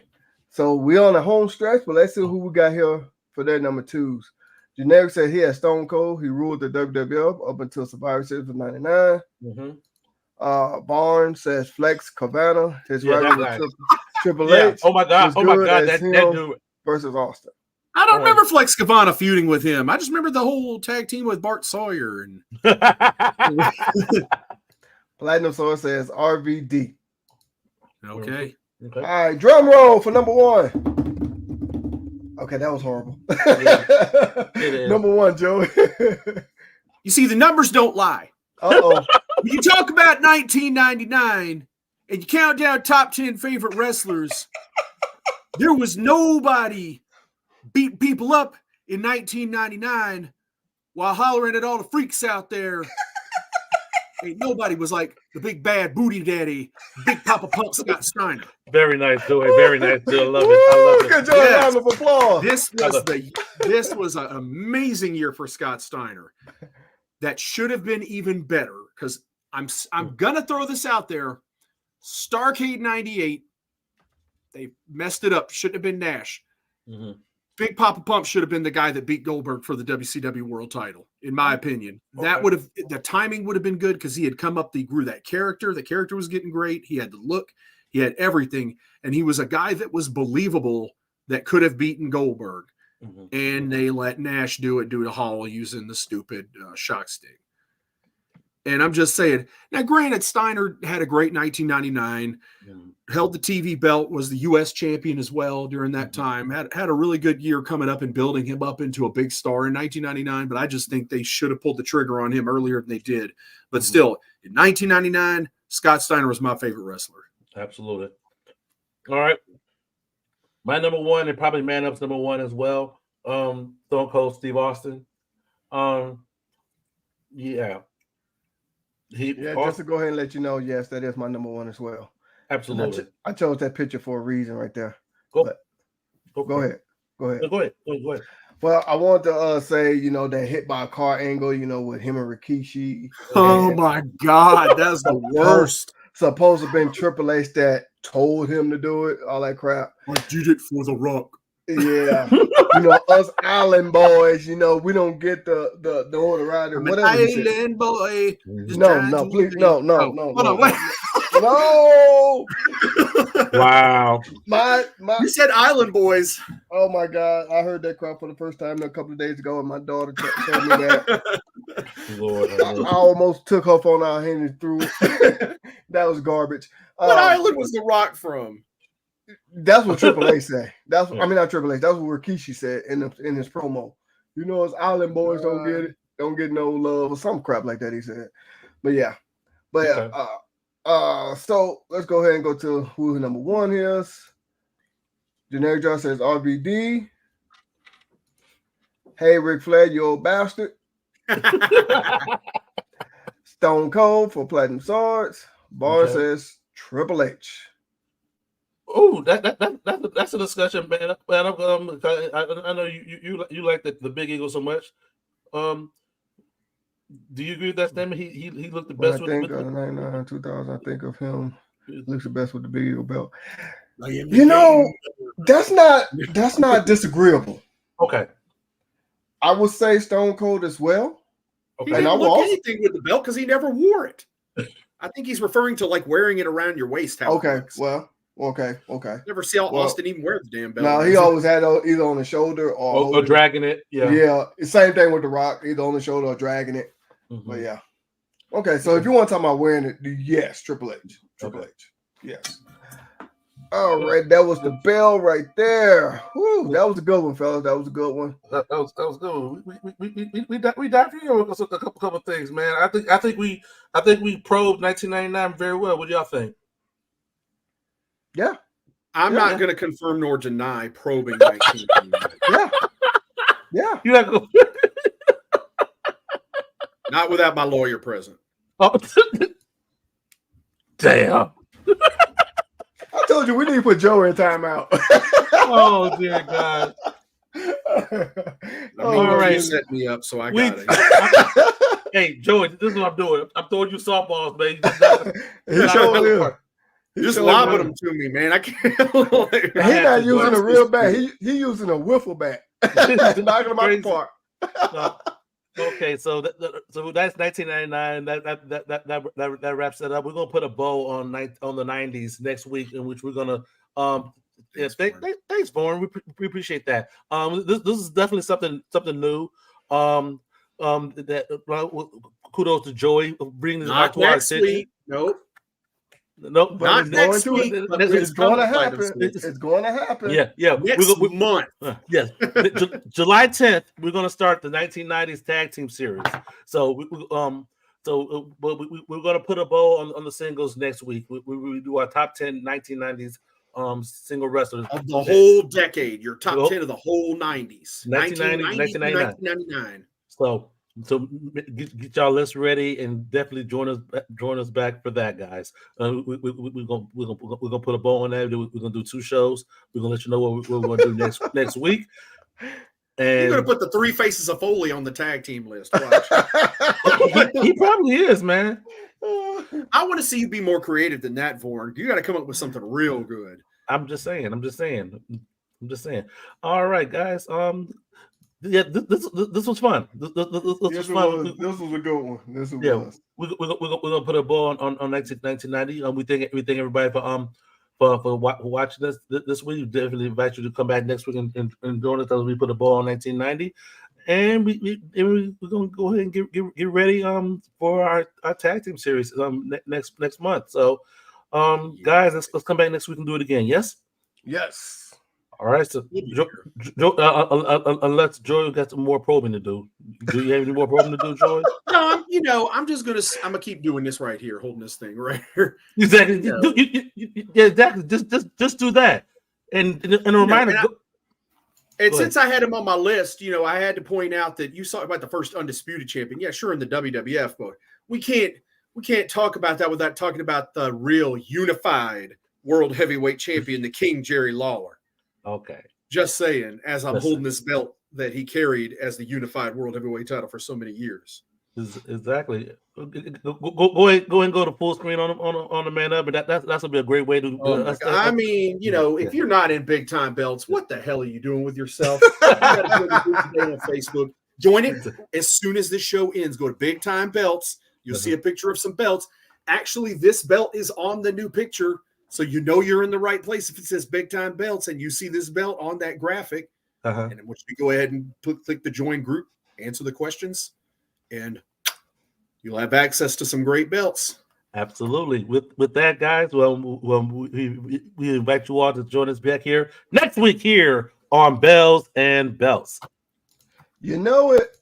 So we on the home stretch, but let's see who we got here for their number 2s. Generic said he had Stone Cold. He ruled the WWF up until Survivor Series of '99. Barnes says Flex Cabana. His rival with Triple H. Oh my God! That dude versus Austin. I don't remember Flex Cabana feuding with him. I just remember the whole tag team with Bart Sawyer and Platinum Sword says RVD. Okay. All right, drum roll for number 1. Okay, that was horrible. Number 1, Joey. You see, the numbers don't lie. Uh-oh. When you talk about 1999 and you count down top 10 favorite wrestlers, there was nobody beating people up in 1999 while hollering at all the freaks out there. Ain't nobody was like the big bad booty daddy, Big Papa Pump Scott Steiner. Very nice, Joey. Very nice. I love it. Good job, round of applause. This was an amazing year for Scott Steiner. That should have been even better because I'm gonna throw this out there. Starrcade '98, they messed it up. Shouldn't have been Nash. Big Papa Pump should have been the guy that beat Goldberg for the WCW World Title, in my opinion. That would have the timing would have been good because he had come up, he grew that character. The character was getting great. He had the look, he had everything, and he was a guy that was believable that could have beaten Goldberg. Mm-hmm. And they let Nash do it due to Hall using the stupid shock stick. And I'm just saying, now granted, Steiner had a great 1999, held the TV belt, was the U.S. champion as well during that time, had a really good year coming up and building him up into a big star in 1999, but I just think they should have pulled the trigger on him earlier than they did. But still, in 1999, Scott Steiner was my favorite wrestler. Absolutely. All right. My number one, and probably Man Up's number one as well, Stone Cold Steve Austin. Yeah. Just to go ahead and let you know, yes, that is my number one as well. Absolutely. I chose that picture for a reason right there. Go ahead. Go ahead. Well, I want to say, that hit by a car angle, with him and Rikishi. Oh my God, that's the worst. Supposed to have been Triple H that told him to do it, all that crap. I did it for The Rock. Yeah. Us island boys, we don't get the notoriety. Whatever. Island boy. No, please, no. Hold on, wait. No. Wow. My You said Island Boys. Oh my God. I heard that crap for the first time a couple of days ago, and my daughter told me that. Lord, I almost took her phone out and handed it through. That was garbage. What island was The Rock from? That's what Triple H said. Not Triple H. That's what Rikishi said in his promo. Us island boys don't get no love or some crap like that. He said, but yeah. So let's go ahead and go to who the number one is. Generic John says RVD. Hey, Ric Flair, you old bastard. Stone Cold for Platinum Swords. Barnes says Triple H. Oh, that's a discussion, man. I know you like the Big Eagle so much. Do you agree with that statement? He looked the best. I think 99, 2000. I think of him. He looks the best with the Big Eagle belt. That's not disagreeable. Okay. I would say Stone Cold as well. Okay. He didn't look anything with the belt because he never wore it. I think he's referring to like wearing it around your waist. Okay. Never see Austin even wear the damn belt. No, he always had either on the shoulder or dragging it. Yeah. Same thing with The Rock, either on the shoulder or dragging it. Mm-hmm. But yeah. Okay, so if you want to talk about wearing it, yes, Triple H. H. Yes. All right, that was the bell right there. Whew, that was a good one, fellas. That was a good one. That was good. We dived in with a couple of things, man. I think we probed 1999 very well. What do y'all think? Yeah. I'm not going to confirm nor deny probing 1999. Yeah. You have to not without my lawyer present. Oh, damn. I told you we need to put Joe in timeout. Oh, dear God. All right. You set me up, so I got it. Hey, Joey, this is what I'm doing. I'm throwing you softballs, man. Just lobbing them to me, man. I can't. He's not using a real bat. He using a wiffle bat. Knocking them out the park. Okay, so that's 1999. That wraps it up. We're gonna put a bow on the 90s next week, in which we're gonna thanks, Vaughn. We appreciate that. This is definitely something new. Kudos to Joey for bringing this back to our attention. Nope. Not next week. It's going to happen. It's going to happen. Yeah. Next month. Yes. July 10th, we're going to start the 1990s tag team series. So we're going to put a bow on the singles next week. We do our top 10 1990s single wrestlers of the whole decade. Your top 10 of the whole 90s. 1999. So get y'all list ready and definitely join us back for that, guys. We're gonna put a bow on that. We're gonna do 2 shows. We're gonna let you know what we're gonna do next week. And you're gonna put the 3 Faces of Foley on the tag team list. Watch. he probably is, man. I want to see you be more creative than that, Vaughn. You got to come up with something real good. I'm just saying. I'm just saying. All right, guys. Yeah, this was fun. This was fun. This was a good one. This was. Yeah, we're gonna put a ball on 1990. We thank everybody for watching this week. We definitely invite you to come back next week and join us as we put a ball on 1990. And we're gonna go ahead and get ready for our tag team series next month. So guys, let's come back next week and do it again. Yes. Yes. All right. So unless Joy got some more probing to do. Do you have any more probing to do, Joy? No, I'm gonna keep doing this right here, holding this thing right here. Exactly. Yeah, exactly. Just do that. And a reminder. And since I had him on my list, I had to point out that you saw about the first undisputed champion. Yeah, sure, in the WWF, but we can't talk about that without talking about the real unified world heavyweight champion, the King Jerry Lawler. Okay. Just saying, as I'm holding this belt that he carried as the unified world heavyweight title for so many years. Exactly. Go ahead and go to full screen on the man up, but that's gonna be a great way to. I mean, if you're not in big time belts, what the hell are you doing with yourself? You gotta go to today on Facebook. Join it as soon as this show ends. Go to Big Time Belts. You'll see a picture of some belts. Actually, this belt is on the new picture, so you're in the right place if it says Big Time Belts and you see this belt on that graphic. And then once you go ahead and click the join group, answer the questions, and you'll have access to some great belts. Absolutely. With that, guys, we invite you all to join us back here next week here on Bells and Belts. You know it.